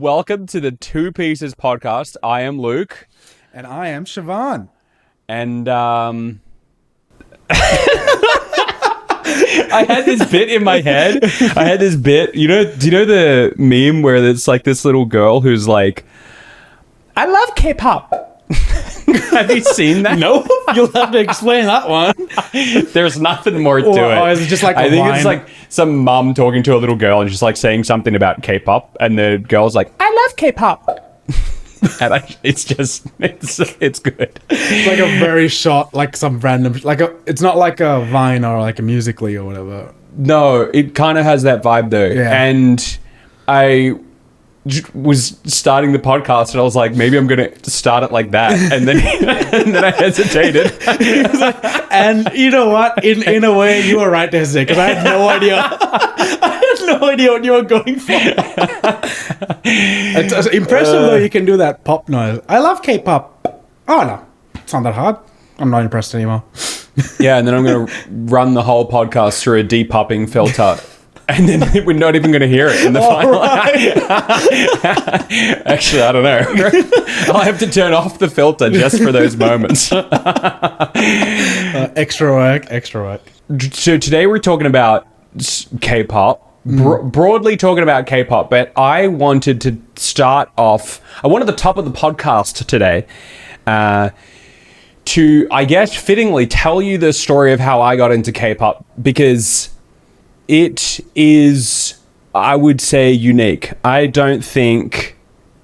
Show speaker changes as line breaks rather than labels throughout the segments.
Welcome to the Two Pieces podcast. I am Luke.
And I am Siobhan.
And I had this bit in my head. Do you know the meme where it's like this little girl who's like, I love K-pop. Have you seen that?
No, you'll have to explain that one.
There's nothing more to it.
Oh, is it just like
I think it's like some mum talking to a little girl and she's like saying something about K-pop, and the girl's like, I love K-pop. And it's good.
It's like a very short, like some random, it's not like a Vine or like a Musical.ly or whatever.
No, it kind of has that vibe though.
Yeah.
And I was starting the podcast and I was like, maybe I'm going to start it like that. And then I hesitated.
And you know what? In a way, you were right to hesitate because I had no idea. I had no idea what you were going for. It's impressive though you can do that pop noise. I love K-pop. Oh no, it's not that hard. I'm not impressed anymore.
Yeah, and then I'm going to run the whole podcast through a depupping filter. And then we're not even going to hear it in the final. Right. Actually, I don't know. I'll have to turn off the filter just for those moments.
Extra work.
So today we're talking about K-pop. Broadly talking about K-pop, but I wanted to start off. I wanted the top of the podcast today to, I guess, fittingly tell you the story of how I got into K-pop, because it is, I would say, unique. I don't think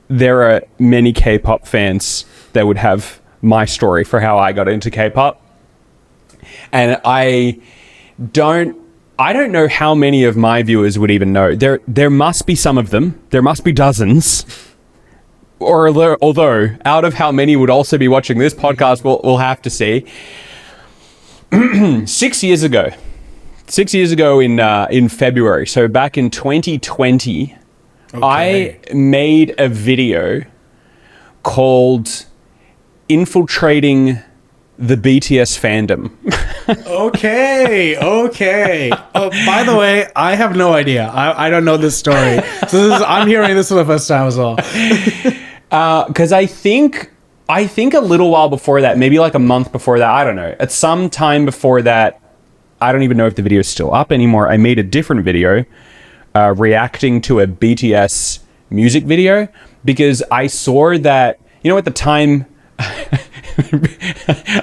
there are many K-pop fans that would have my story for how I got into K-pop, and I don't know how many of my viewers would even know. There must be some of them. There must be dozens. Or although, out of how many would also be watching this podcast, we'll have to see. 6 years ago in February, so back in 2020, okay. I made a video called Infiltrating the BTS Fandom.
Okay. Oh, by the way, I have no idea. I don't know this story. So I'm hearing this for the first time as well.
Because I think a little while before that, maybe like a month before that, I don't know. At some time before that, I don't even know if the video is still up anymore. I made a different video reacting to a BTS music video, because I saw that, at the time,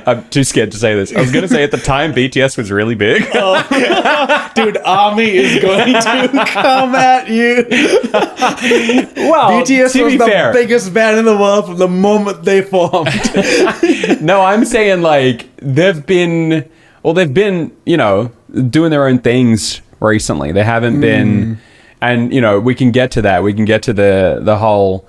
I'm too scared to say this. I was going to say at the time BTS was really big.
Oh. Dude, Army is going to come at you.
Well,
BTS was the biggest band in the world from the moment they formed.
No, I'm saying like they've been, doing their own things recently. They haven't been, and we can get to that. We can get to the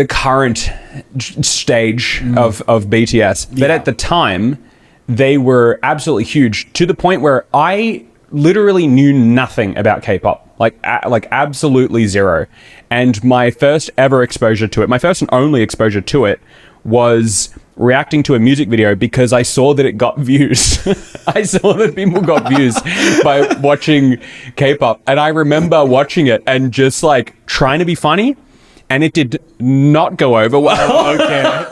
current stage of BTS. But at the time, they were absolutely huge, to the point where I literally knew nothing about K-pop, like absolutely zero. And my first ever exposure to it, my first and only exposure to it, was reacting to a music video because I saw that it got views. I saw that people got views by watching K-pop. And I remember watching it and just like trying to be funny, and it did not go over well.
Oh, okay.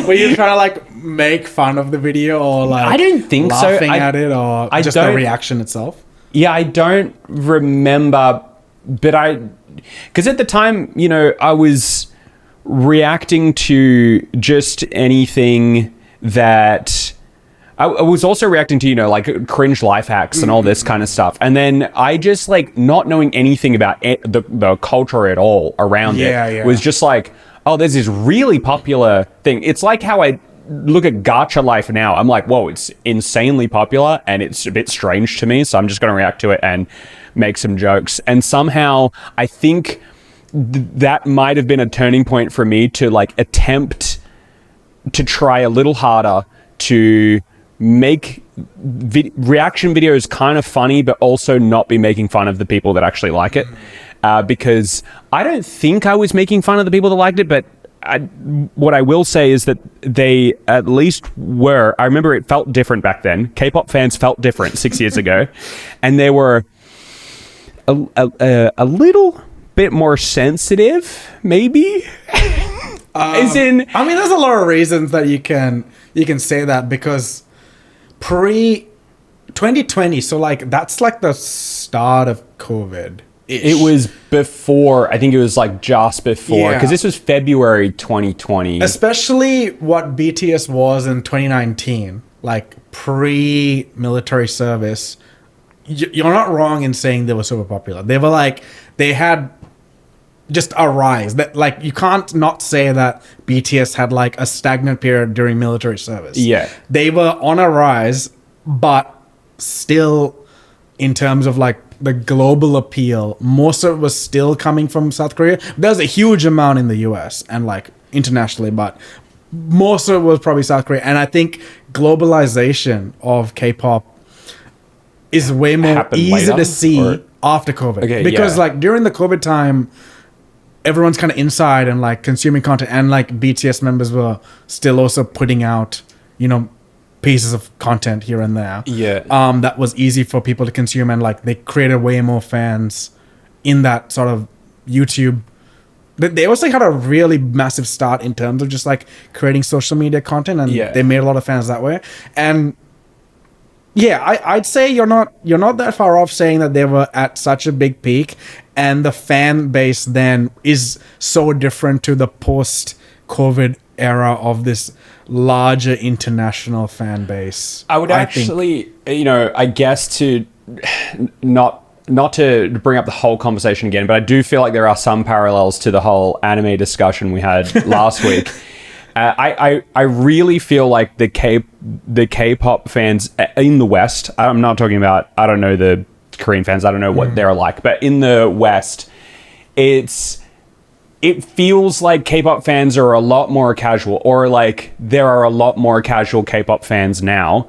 Were you trying to like make fun of the video, or like
I don't think
laughing at it, or just the reaction itself?
Yeah, I don't remember, but because at the time, I was reacting to just anything that I was also reacting to, like cringe life hacks and all this kind of stuff. And then I just like not knowing anything about the culture at all around it was just like, oh, there's this really popular thing. It's like how I look at Gacha life now. I'm like, whoa, it's insanely popular and it's a bit strange to me. So I'm just going to react to it and make some jokes. And somehow I think that might have been a turning point for me to like attempt to try a little harder to make reaction videos kind of funny, but also not be making fun of the people that actually like it. Because I don't think I was making fun of the people that liked it, but what I will say is that they at least were. I remember it felt different back then. K-pop fans felt different 6 years ago, and there were a little bit more sensitive, maybe. As in,
I mean, there's a lot of reasons that you can say that, because pre 2020, so like that's like the start of COVID.
it was before, I think it was like just before, because
Yeah.
this was February 2020.
Especially what BTS was in 2019, like pre-military service. You're not wrong in saying they were super popular. They were like, they had just a rise. That, like, you can't not say that BTS had like a stagnant period during military service.
Yeah.
They were on a rise, but still, in terms of like the global appeal, most of it was still coming from South Korea. There's a huge amount in the US and like internationally, but most of it was probably South Korea. And I think globalization of K-pop is way more
Happened
easy
later,
to see
or-
after COVID.
Okay,
because
yeah.
like during the COVID time, everyone's kind of inside and like consuming content, and like BTS members were still also putting out, you know, pieces of content here and there.
Yeah.
That was easy for people to consume, and like they created way more fans in that sort of YouTube. They also had a really massive start in terms of just like creating social media content, and
Yeah.
they made a lot of fans that way. And yeah, I'd say you're not that far off saying that they were at such a big peak, and the fan base then is so different to the post-COVID era of this larger international fan base.
I would
think.
actually, you know, I guess to not to bring up the whole conversation again, but I do feel like there are some parallels to the whole anime discussion we had last week. I really feel like the K-pop fans in the West, I'm not talking about, I don't know the Korean fans, I don't know what they're like, but in the West, it feels like K-pop fans are a lot more casual, or like there are a lot more casual K-pop fans now.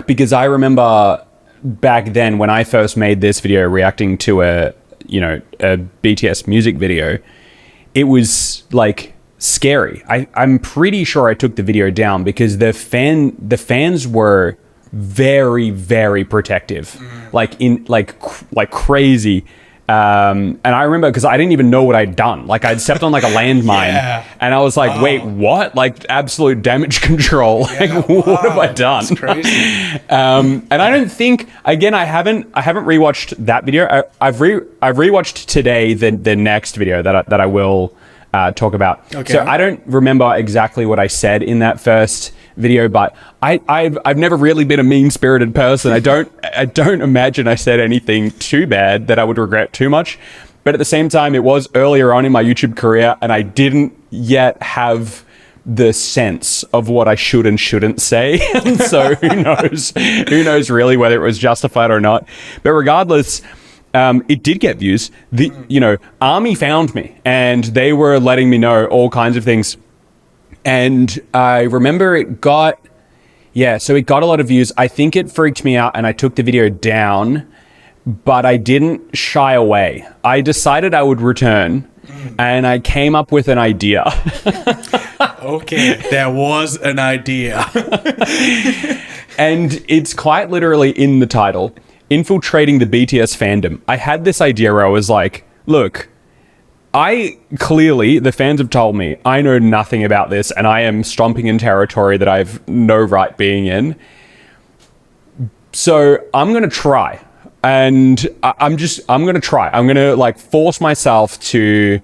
Because I remember back then when I first made this video reacting to a BTS music video, it was like scary. I'm pretty sure I took the video down because the fans were very, very protective, like crazy. And I remember because I didn't even know what I'd done. Like I'd stepped on like a landmine,
Yeah.
and I was like, "Wait, what? Like absolute damage control? Like what have I done?"
That's crazy.
And I don't think, again, I haven't rewatched that video. I've rewatched today the next video that I will talk about.
Okay.
So I don't remember exactly what I said in that first video, but I've never really been a mean-spirited person. I don't imagine I said anything too bad that I would regret too much. But at the same time, it was earlier on in my YouTube career, and I didn't yet have the sense of what I should and shouldn't say. And so who knows really whether it was justified or not. But regardless, it did get views. Army found me, and they were letting me know all kinds of things. And I remember it got a lot of views. I think it freaked me out, and I took the video down, but I didn't shy away. I decided I would return, and I came up with an idea.
Okay, there was an idea.
And it's quite literally in the title, Infiltrating the BTS Fandom. I had this idea where I was like, look, the fans have told me I know nothing about this, and I am stomping in territory that I have no right being in. So I'm going to try. And I'm going to try. I'm going to like force myself to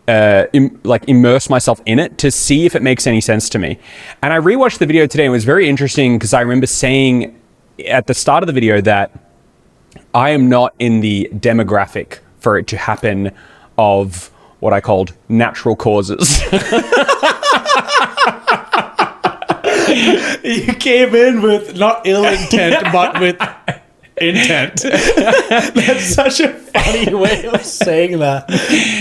immerse myself in it to see if it makes any sense to me. And I rewatched the video today, and it was very interesting because I remember saying at the start of the video that I am not in the demographic for it to happen of what I called natural causes.
You came in with not ill intent, but with intent. That's such a funny way of saying that.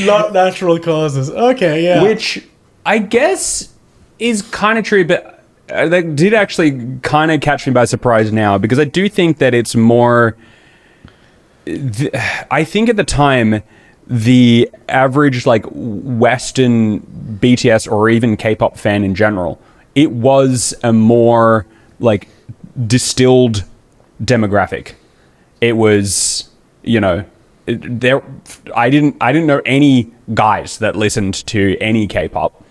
Not natural causes. Okay, yeah.
Which I guess is kind of true, but that did actually kind of catch me by surprise now, because I do think that it's more... I think at the time, the average like Western BTS or even K-pop fan in general, it was a more like distilled demographic. It was, I didn't know any guys that listened to any K-pop,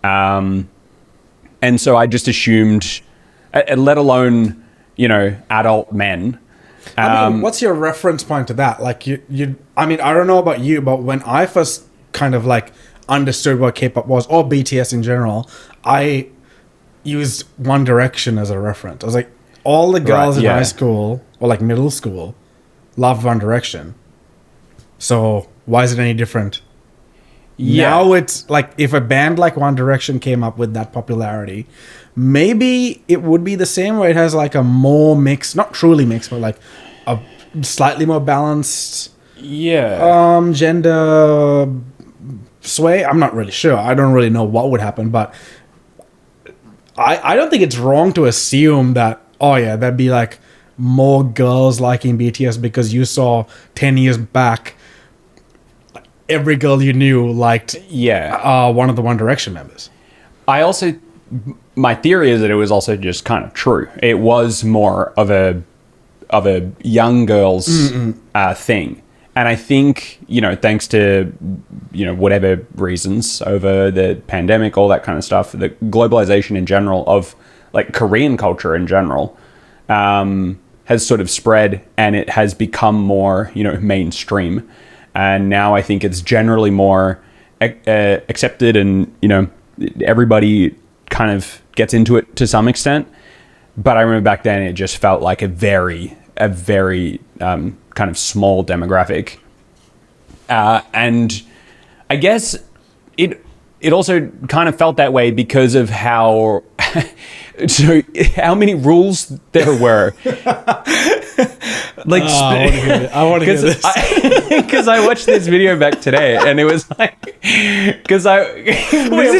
and so I just assumed, let alone adult men.
I mean, what's your reference point to that? Like I mean, I don't know about you, but when I first kind of like understood what K-pop was, or BTS in general, I used One Direction as a reference. I was like, all the girls in high school or like middle school love One Direction. So why is it any different? Yeah. Now it's like, if a band like One Direction came up with that popularity, maybe it would be the same, where it has like a more mixed, not truly mixed, but like a slightly more balanced gender sway. I'm not really sure. I don't really know what would happen, but I don't think it's wrong to assume that, there'd be like more girls liking BTS because you saw 10 years back every girl you knew liked one of the One Direction members.
My theory is that it was also just kind of true. It was more of a young girls thing. And I think, thanks to, whatever reasons over the pandemic, all that kind of stuff, the globalization in general of like Korean culture in general has sort of spread, and it has become more, mainstream. And now I think it's generally more accepted, and, everybody kind of gets into it to some extent. But I remember back then it just felt like a very kind of small demographic. And I guess it also kind of felt that way because of how many rules there were. Like,
I want to hear this.
Because I watched this video back today, and it was like, because but this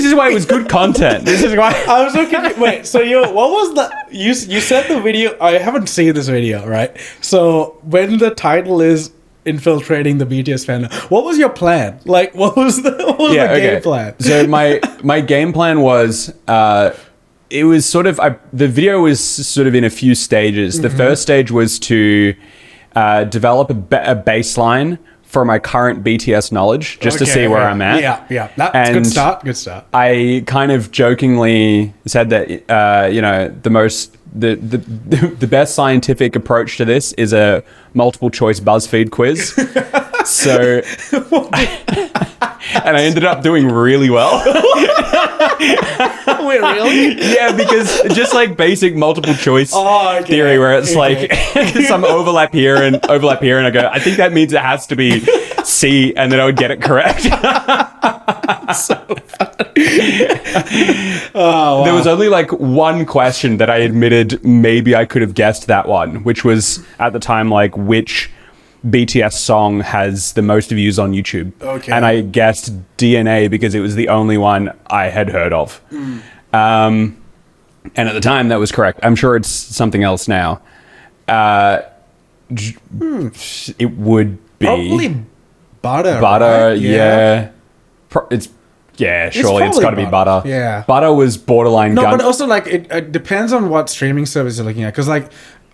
is why it was good content. This is why
I was looking. Wait, so what was the you said the video? I haven't seen this video, right? So when the title is Infiltrating the BTS fandom, what was your plan? Like, what was the game plan?
So my game plan was it was sort of the video was sort of in a few stages. The first stage was to develop a baseline for my current BTS knowledge, just to see where I'm at.
Yeah, that's good start. Good start.
I kind of jokingly said that the best scientific approach to this is a multiple choice BuzzFeed quiz. So, and I ended up doing really well.
Wait, really?
Yeah, because just like basic multiple choice theory, where it's like some overlap here, and I go, I think that means it has to be C, and then I would get it correct.
So funny. Wow.
There was only like one question that I admitted maybe I could have guessed that one, which was at the time like, which BTS song has the most views on YouTube?
Okay.
And I guessed DNA because it was the only one I had heard of. And at the time that was correct. I'm sure it's something else now. It would be
probably Butter.
Butter,
right?
surely it's got to be Butter.
Yeah.
Butter was borderline.
No, but also like it depends on what streaming service you're looking at, because like,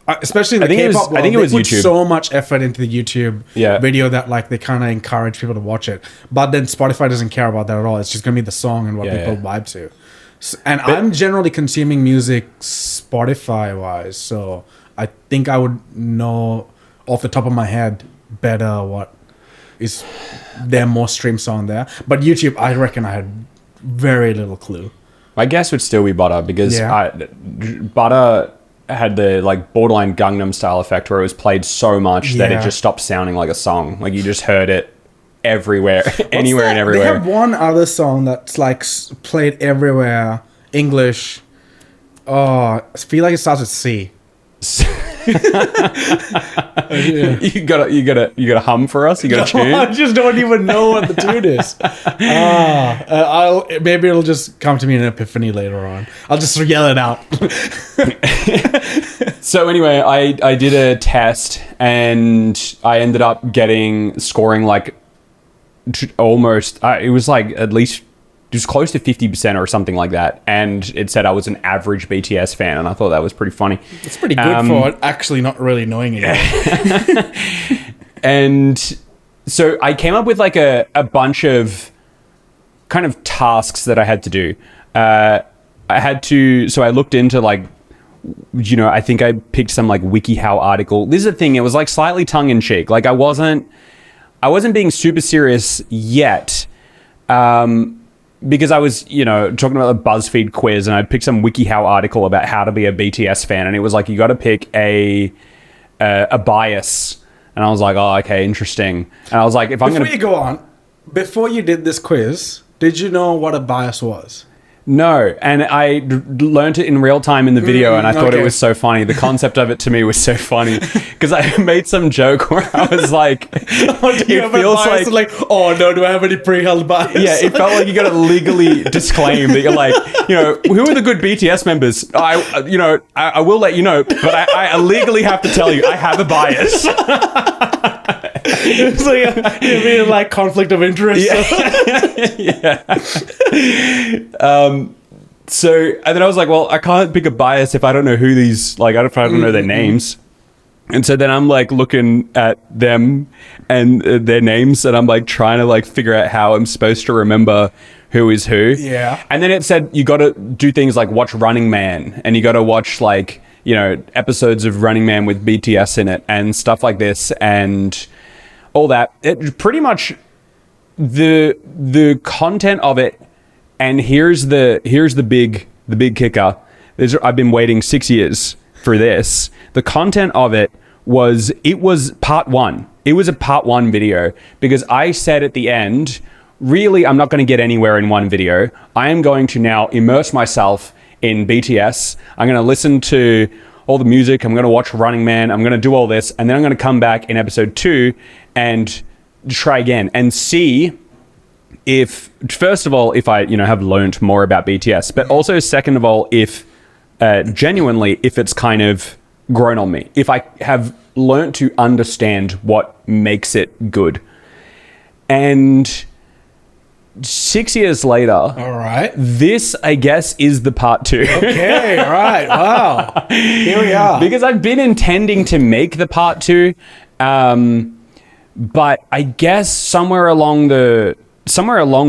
especially in the K-pop world,
I think it was
they put
YouTube.
so much effort into the YouTube video that like they kind of encourage people to watch it. But then Spotify doesn't care about that at all. It's just gonna be the song and what people vibe to. And I'm generally consuming music Spotify wise, so I think I would know off the top of my head better what is their most streamed song there. But YouTube, I reckon I had very little clue.
My guess would still be Butter, because Butter had the like borderline Gangnam Style effect, where it was played so much that it just stopped sounding like a song. Like you just heard it everywhere, anywhere and everywhere.
They have one other song that's like played everywhere, English. Oh, I feel like it starts with C.
You gotta hum for us. You gotta tune.
I just don't even know what the tune is. Maybe it'll just come to me in an epiphany later on. I'll just yell it out.
So anyway, I did a test, and I ended up scoring like almost. It was like at least was close to 50% or something like that. And it said I was an average BTS fan. And I thought that was pretty funny.
It's pretty good for actually not really knowing it.
And so I came up with like a bunch of kind of tasks that I had to do. So I looked into like, you know, I think I picked some like WikiHow article. This is the thing. It was like slightly tongue in cheek. Like I wasn't being super serious yet. Because I was, you know, talking about the BuzzFeed quiz, and I picked some WikiHow article about how to be a BTS fan, and it was like you got to pick a bias, and I was like, oh, okay, interesting. And I was like,
before you go on, before you did this quiz, did you know what a bias was?
No, and I learned it in real time in the video, and I thought it was so funny. The concept of it to me was so funny because I made some joke where I was like,
it feels like, oh no, do I have any pre-held bias?
Yeah, it felt like you got to legally disclaim that you're like, you know, who are the good BTS members? I will let you know, but I legally have to tell you I have a bias.
It's like you mean like conflict of interest.
Yeah. So and then I was like, well, I can't pick a bias if I don't know who these, like, if I don't know their names. And so then I'm like looking at them and their names, and I'm like trying to like figure out how I'm supposed to remember who is who.
Yeah.
And then it said you got to do things like watch Running Man, and you got to watch like, you know, episodes of Running Man with BTS in it and stuff like this and all that. It pretty much the content of it. And here's the big kicker. I've been waiting 6 years for this. The content of it was part one. It was a part one video because I said at the end, really, I'm not going to get anywhere in one video. I am going to now immerse myself in BTS. I'm going to listen to all the music. I'm going to watch Running Man. I'm going to do all this. And then I'm going to come back in episode 2 and try again and see if, first of all, if I, you know, have learned more about BTS, but also second of all, if genuinely, if it's kind of grown on me, if I have learned to understand what makes it good. And 6 years later,
all right,
this, I guess, is the part 2.
Okay, all right, wow. Here we are.
Because I've been intending to make the part 2, but I guess somewhere along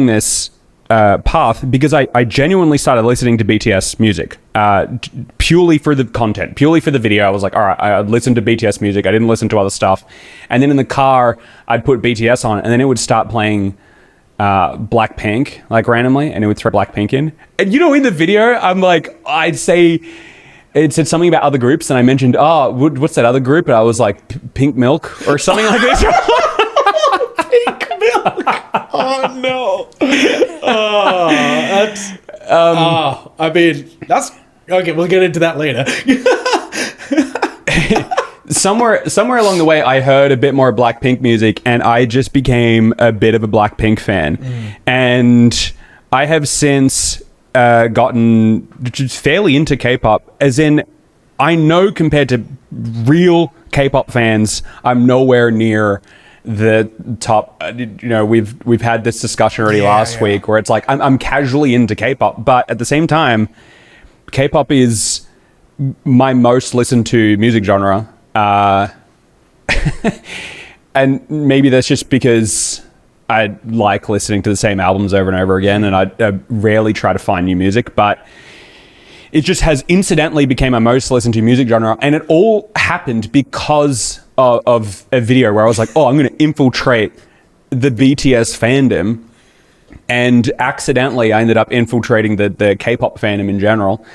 this path, because I genuinely started listening to BTS music purely for the content, purely for the video. I was like, all right, I listened to BTS music. I didn't listen to other stuff. And then in the car, I'd put BTS on, and then it would start playing Blackpink, like randomly, and it would throw Blackpink in. And you know, in the video, I'm like, I'd say, it said something about other groups, and I mentioned, what's that other group? And I was like, Pink Milk or something like this.
Pink Milk. Oh no. Oh, that's. I mean, that's okay. We'll get into that later.
Somewhere along the way, I heard a bit more Blackpink music, and I just became a bit of a Blackpink fan. And I have since gotten just fairly into K-pop, as in, I know compared to real K-pop fans, I'm nowhere near the top. You know, we've had this discussion already last week, where it's like I'm casually into K-pop, but at the same time, K-pop is my most listened to music genre. And maybe that's just because I like listening to the same albums over and over again, and I rarely try to find new music, but it just has incidentally became my most listened to music genre. And it all happened because of a video where I was like, oh, I'm going to infiltrate the BTS fandom. And accidentally, I ended up infiltrating the K-pop fandom in general.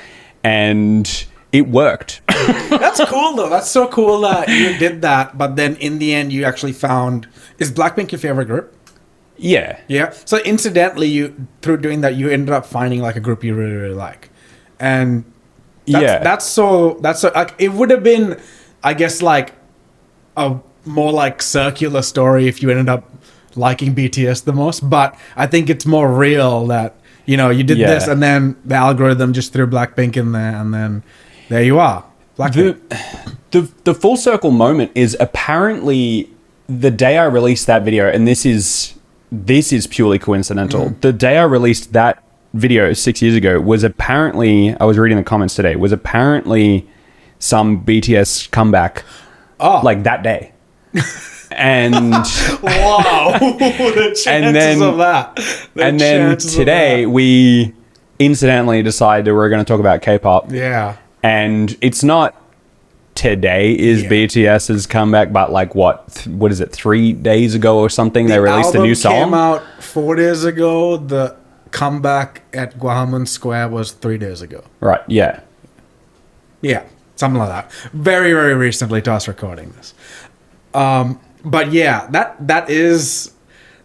And it worked.
That's cool, though. That's so cool that you did that. But then in the end, you actually found... Is Blackpink your favorite group?
Yeah.
Yeah. So incidentally, through doing that, you ended up finding like a group you really, really like. And that's so like, it would have been, I guess, like a more like circular story if you ended up liking BTS the most. But I think it's more real that, you know, you did this and then the algorithm just threw Blackpink in there, and then there you are. Blackpink.
The full circle moment is apparently the day I released that video, and this is this is purely coincidental.
Mm.
The day I released that video 6 years ago was apparently, I was reading the comments today, was apparently some BTS comeback like that day. And
wow, the chances of that.
And then today we incidentally decided we're going to talk about K-pop.
Yeah.
And it's not today is BTS's comeback, but like what is it, 3 days ago or something, they released a new song?
Came out 4 days ago. The comeback at Gwanghwamun Square was 3 days ago.
Right, yeah.
Yeah, something like that. Very, very recently to us recording this. But yeah,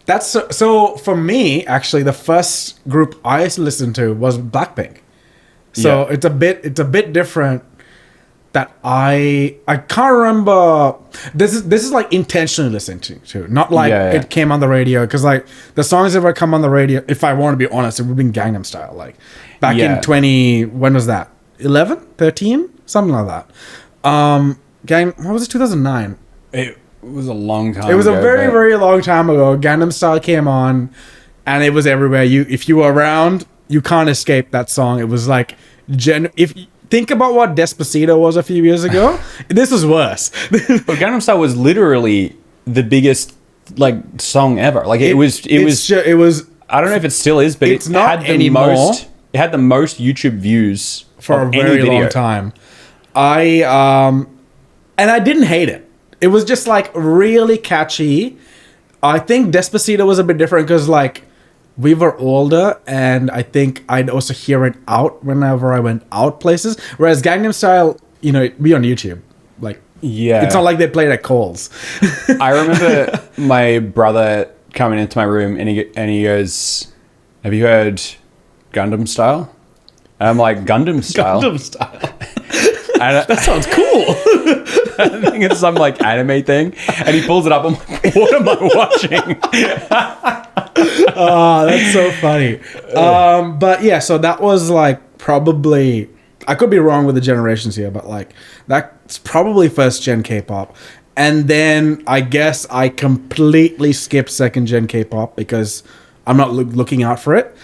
that's so for me, actually, the first group I listened to was Blackpink. So it's a bit different. That I can't remember. This is like intentionally listening to, not like it came on the radio, because like the songs that ever come on the radio, if I want to be honest, it would have been Gangnam Style, like back in when was that, 11 13 something like that. What was it, 2009?
It was a long time
ago. It was a very long time ago. Gangnam Style came on and it was everywhere. If you were around, you can't escape that song. It was like think about what Despacito was a few years ago. This was worse.
But Gangnam Style was literally the biggest like song ever. Like it was. I don't know if it still is, but
it's not anymore.
It had the most YouTube views
for a very long time. And I didn't hate it. It was just like really catchy. I think Despacito was a bit different because like we were older, and I think I'd also hear it out whenever I went out places. Whereas Gangnam Style, it'd be on YouTube. Like, it's not like they played at Coles.
I remember my brother coming into my room and he goes, "Have you heard Gundam Style?" And I'm like, "Gundam Style?
Gundam Style? That sounds cool."
I think it's some like anime thing, and he pulls it up. I'm like, "What am I watching?"
Oh, that's so funny. But yeah, so that was like probably, I could be wrong with the generations here, but like that's probably first gen K-pop. And then I guess I completely skipped second gen K-pop because I'm not looking out for it.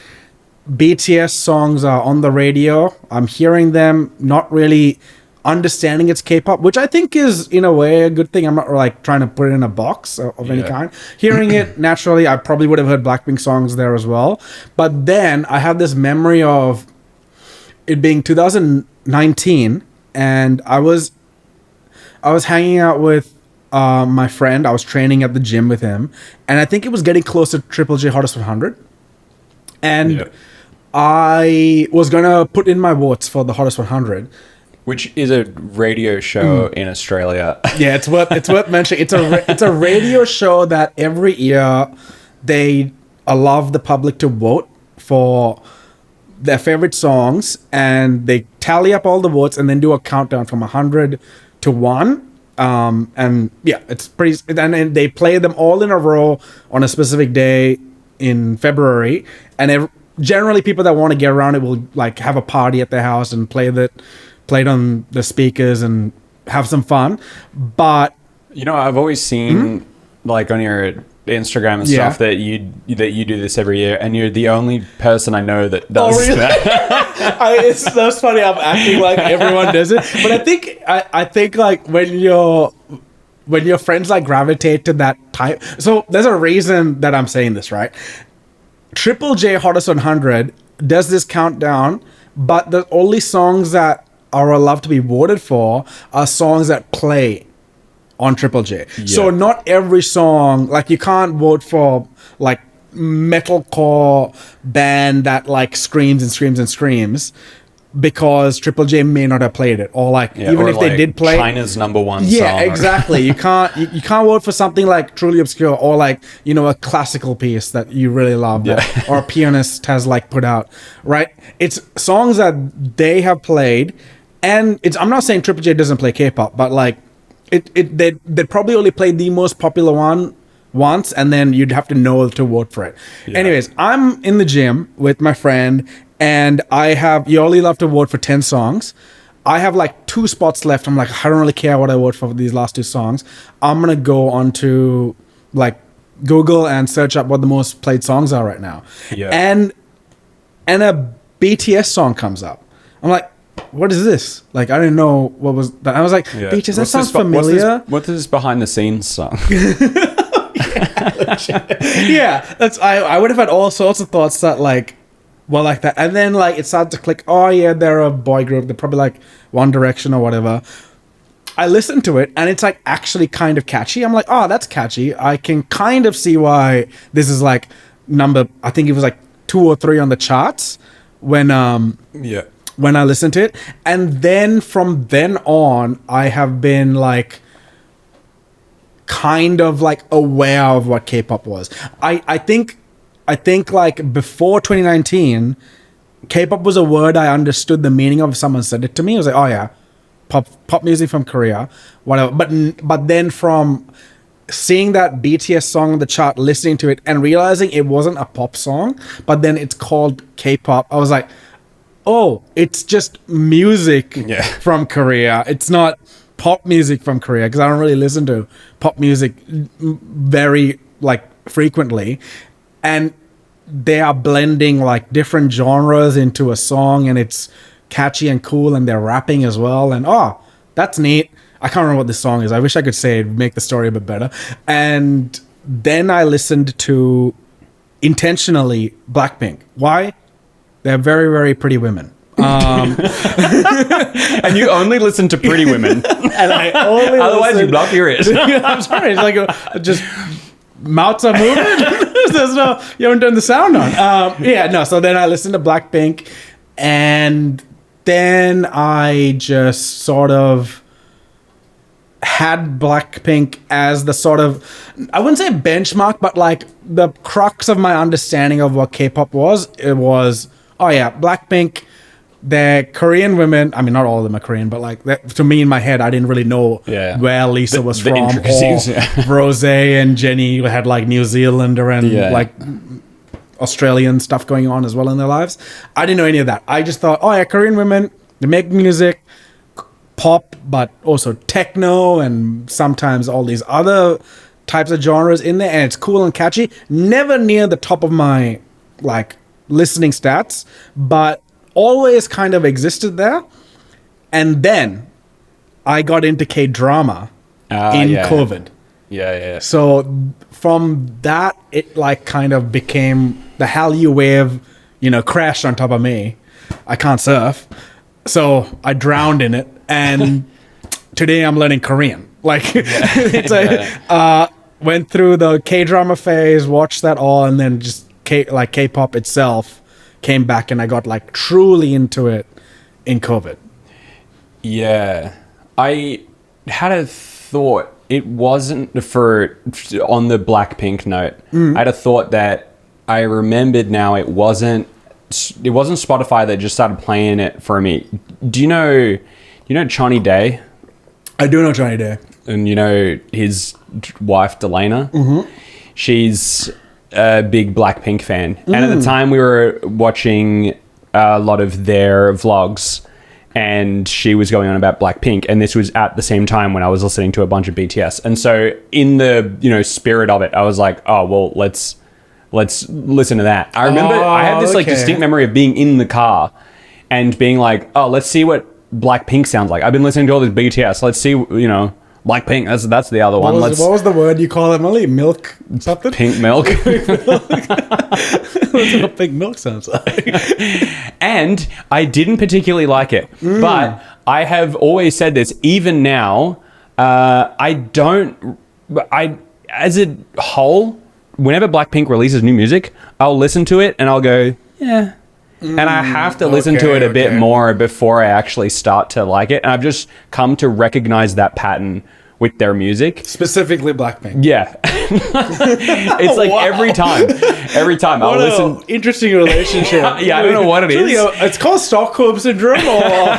BTS songs are on the radio. I'm hearing them, not really understanding it's K-pop, which I think is in a way a good thing. I'm not like trying to put it in a box of any kind. Hearing it naturally, I probably would have heard Blackpink songs there as well. But then I have this memory of it being 2019, and I was hanging out with my friend. I was training at the gym with him, and I think it was getting close to Triple J Hottest 100, and I was gonna put in my votes for the Hottest 100.
Which is a radio show in Australia.
Yeah, it's worth mentioning. It's a radio show that every year they allow the public to vote for their favorite songs, and they tally up all the votes and then do a countdown from 100 to 1. And yeah, it's pretty. And they play them all in a row on a specific day in February, and generally people that want to get around it will like have a party at their house and play it on the speakers and have some fun. But
I've always seen like on your Instagram and stuff that you do this every year, and you're the only person I know that does that.
It's so funny. I'm acting like everyone does it, but I think like when your friends like gravitate to that type. So there's a reason that I'm saying this, right? Triple J Hottest 100 does this countdown, but the only songs that are allowed to be voted for are songs that play on Triple J. Yeah. So not every song, like you can't vote for like metalcore band that like screams and screams and screams because Triple J may not have played it, or like even if they did play
China's number one song.
Yeah, exactly. You can't vote for something like truly obscure, or like a classical piece that you really love that, or a pianist has like put out, right? It's songs that they have played. And I'm not saying Triple J doesn't play K-pop, but like they probably only played the most popular one once, and then you'd have to know to vote for it. Yeah. Anyways, I'm in the gym with my friend, and you only love to vote for 10 songs. I have like 2 spots left. I'm like, I don't really care what I vote for these last 2 songs. I'm gonna go on to like Google and search up what the most played songs are right now.
Yeah.
And a BTS song comes up. I'm like, what is this? Like, I didn't know what was that. I was like,
Yeah.
BTS, that sounds familiar.
What's this behind the scenes song?
Yeah, that's I would have had all sorts of thoughts that like were like that, and then like it started to click. Oh yeah, they're a boy group. They're probably like One Direction or whatever. I listened to it, and it's like actually kind of catchy. I'm like, oh, that's catchy. I can kind of see why this is like number. I think it was like 2 or 3 on the charts when when I listened to it, and then from then on, I have been like kind of like aware of what K-pop was. I think like before 2019, K-pop was a word I understood the meaning of if someone said it to me. I was like, oh yeah, pop music from Korea, whatever. But then from seeing that BTS song on the chart, listening to it, and realizing it wasn't a pop song, but then it's called K-pop, I was like, oh, it's just music from Korea. It's not pop music from Korea, because I don't really listen to pop music very like frequently, and they are blending like different genres into a song, and it's catchy and cool, and they're rapping as well, and oh, that's neat. I can't remember what this song is. I wish I could say it, make the story a bit better. And then I listened to intentionally Blackpink. Why? They're very, very pretty women.
And you only listen to pretty women.
And I only
otherwise you block your ears.
I'm sorry. It's like just mouths are moving. There's no, you haven't turned the sound on. So then I listened to Blackpink, and then I just sort of had Blackpink as the sort of, I wouldn't say benchmark, but like the crux of my understanding of what K-pop was. It was, oh yeah, Blackpink, they're Korean women. I mean, not all of them are Korean, but like that, to me in my head, I didn't really know where Lisa was from, or Rose and Jenny had like New Zealander and like Australian stuff going on as well in their lives. I didn't know any of that. I just thought, oh yeah, Korean women, they make music, pop, but also techno, and sometimes all these other types of genres in there, and it's cool and catchy. Never near the top of my like listening stats, but always kind of existed there. And then I got into K-drama in COVID. So from that, it like kind of became the Hallyu wave, crashed on top of me. I can't surf, so I drowned in it. And today I'm learning Korean. Like, it's went through the K-drama phase, watched that all, and then just K-pop itself came back, and I got like truly into it in COVID. Yeah.
I had a thought. It wasn't on the Blackpink note. I had a thought that I remembered now. It wasn't Spotify that just started playing it for me. Do you know Johnny Day?
I do know Johnny Day.
And his wife, Delana? Mm-hmm. She's a big Blackpink fan. And at the time we were watching a lot of their vlogs, and she was going on about Blackpink. And this was at the same time when I was listening to a bunch of BTS. And so in the, spirit of it, I was like, oh, well, let's listen to that. I remember I had this like distinct memory of being in the car and being like, oh, let's see what Blackpink sounds like. I've been listening to all this BTS. Let's see, Blackpink. That's the other one.
What was the word you call it, Molly? Milk something?
Pink milk.
That's what pink milk sounds like.
And I didn't particularly like it, but I have always said this. Even now, as a whole, whenever Blackpink releases new music, I'll listen to it and I'll go, yeah. And I have to listen to it a bit more before I actually start to like it. And I've just come to recognize that pattern with their music.
Specifically Blackpink.
Yeah. It's like every time I'll listen.
Interesting relationship.
Yeah, I don't know what it is.
It's called Stockholm Syndrome. Or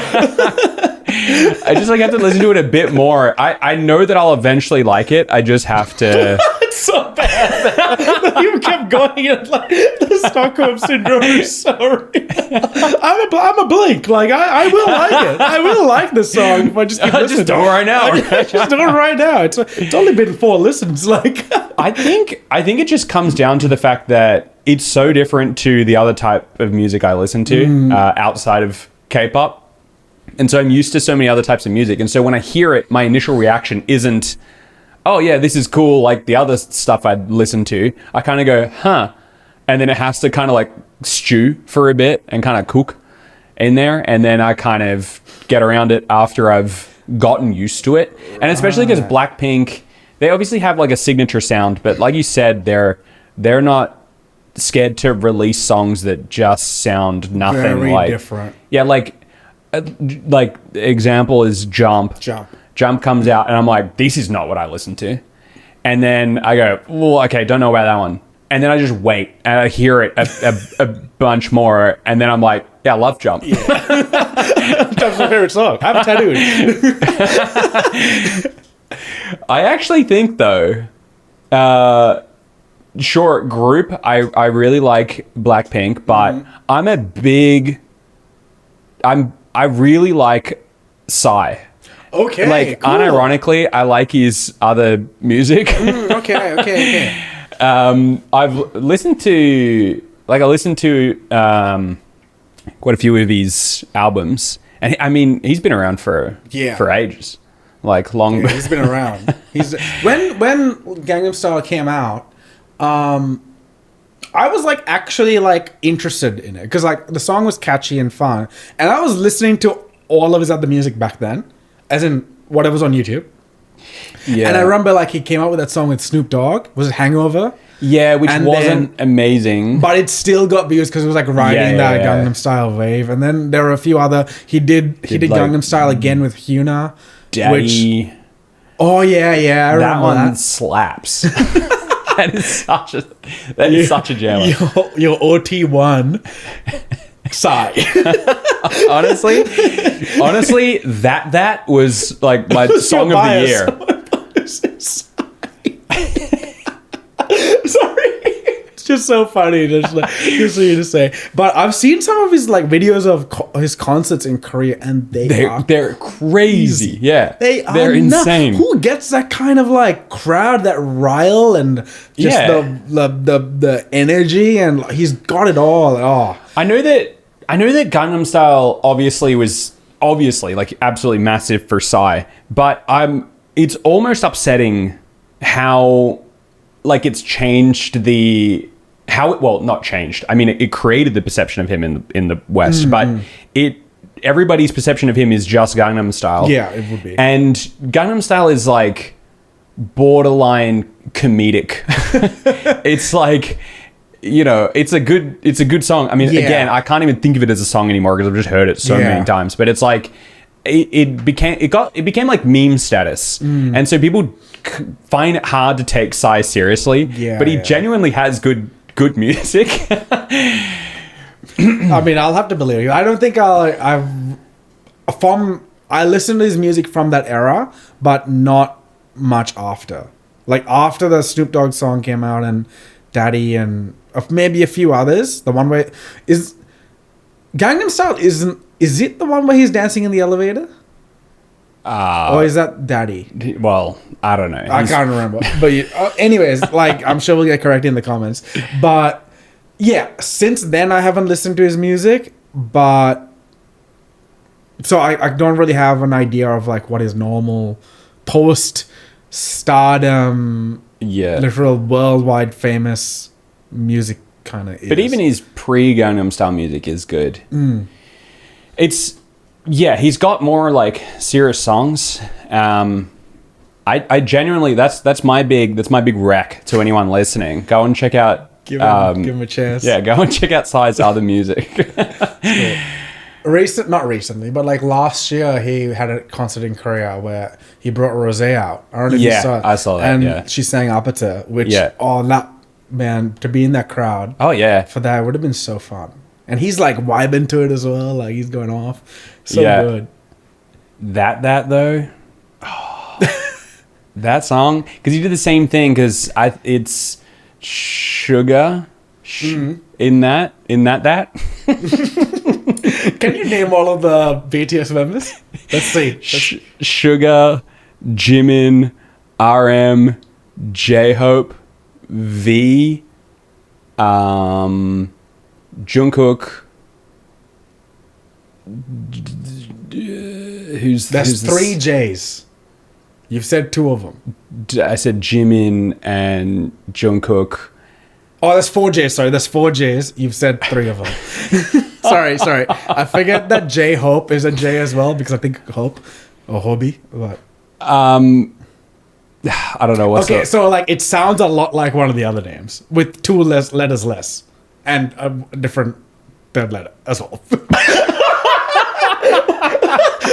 I just like have to listen to it a bit more. I know that I'll eventually like it. I just have to.
It's so bad. You kept going and like the Stockholm syndrome is so real. I'm a Blink. Like I will like it. I will like the song if I just keep listening.
Just do it right now.
Just do it right now. It's only been 4 listens. Like
I think it just comes down to the fact that it's so different to the other type of music I listen to outside of K-pop. And so I'm used to so many other types of music. And so when I hear it, my initial reaction isn't, oh yeah, this is cool, like the other stuff I'd listen to. I kind of go, huh. And then it has to kind of like stew for a bit and kind of cook in there. And then I kind of get around it after I've gotten used to it. And especially because Blackpink, they obviously have like a signature sound, but like you said, they're not scared to release songs that just sound nothing
very
like
different.
Yeah, like example is Jump comes out and I'm like, this is not what I listen to, and then I go, well, okay, don't know about that one, and then I just wait and I hear it a bunch more, and then I'm like, yeah, I love Jump.
That's my favorite song. I have tattooed.
I actually think though, short group, I really like Blackpink, but I really like Psy.
Okay,
like
cool.
unironically, I like his other music.
Okay.
I've listened to quite a few of his albums, and I mean he's been around for ages, like long.
Yeah, he's been around. When Gangnam Style came out, I was like actually like interested in it because like the song was catchy and fun, and I was listening to all of his other music back then, as in whatever's on YouTube. Yeah. And I remember like he came out with that song with Snoop Dogg. Was it Hangover?
Yeah, which wasn't amazing,
but it still got views because it was like riding that Gangnam Style wave. And then there were a few other. He did like, Gangnam Style again with Hyuna.
Daddy.
Oh yeah, I remember
that one slaps. That is such a jam.
Your OT1 Psy.
honestly, that was like my song of the year.
Sorry. It's just so funny just for you to say. But I've seen some of his like videos of his concerts in Korea, and they're
crazy. Yeah, they're insane.
Who gets that kind of like crowd, that rile, and just the energy, and he's got it all. Oh,
I know that Gangnam Style obviously was like absolutely massive for Psy, but it's almost upsetting how like it's changed not changed. I mean, it created the perception of him in the West, but everybody's perception of him is just Gangnam Style.
Yeah, it would be.
And Gangnam Style is like borderline comedic. It's like, you know, it's a good song. I mean, again, I can't even think of it as a song anymore because I've just heard it so many times. But it's like it became like meme status, and so people find it hard to take Psy seriously. Yeah, but he genuinely has good music.
I mean, I'll have to believe you. I don't think I listened to his music from that era, but not much after. Like after the Snoop Dogg song came out and Daddy and maybe a few others. The one where is Gangnam Style is it the one where he's dancing in the elevator? Or is that Daddy?
Well, I don't know.
I can't remember. But anyways, like I'm sure we'll get corrected in the comments. But yeah, since then I haven't listened to his music, but so I don't really have an idea of like what his normal post stardom, literal worldwide famous music kind of is.
But even his pre-Gangnam Style music is good. He's got more like serious songs. I genuinely that's my big rec to anyone listening. Go and check out.
Give him a chance.
Yeah, go and check out Psy's other music.
Not recently, but like last year, he had a concert in Korea where he brought Rosé out. I don't know if you saw it.
I saw that.
And she sang Apata, which man, to be in that crowd.
Oh yeah,
for that would have been so fun. And he's like vibing to it as well. Like he's going off. So good.
that though. That song, because you did the same thing. Because it's sugar in that.
Can you name all of the BTS members? Let's see.
Sugar, Jimin, RM, J-Hope, V, Jungkook.
There's three J's. You've said two of them.
I said Jimin and Jungkook.
Oh, there's four J's. Sorry, there's four J's. You've said three of them. sorry. I figured that J-Hope is a J as well because I think Hope or Hobie. But
I don't know what's
okay.
up.
So like it sounds a lot like one of the other names with two letters less and a different third letter as well.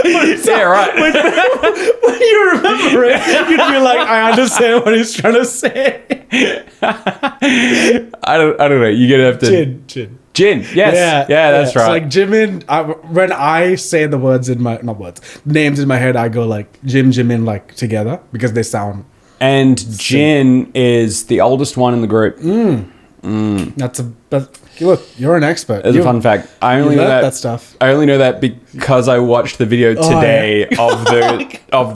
Yeah, right.
When you remember it, you'd be like, I understand what he's trying to say.
I don't know. You're gonna have to Jin. Yes. Yeah, that's right.
So like Jimin, when I say the words names in my head, I go like Jimin like together because they sound.
And Jin is the oldest one in the group.
Look, you're an expert.
As a fun fact, I only know that
stuff.
I only know that because I watched the video today of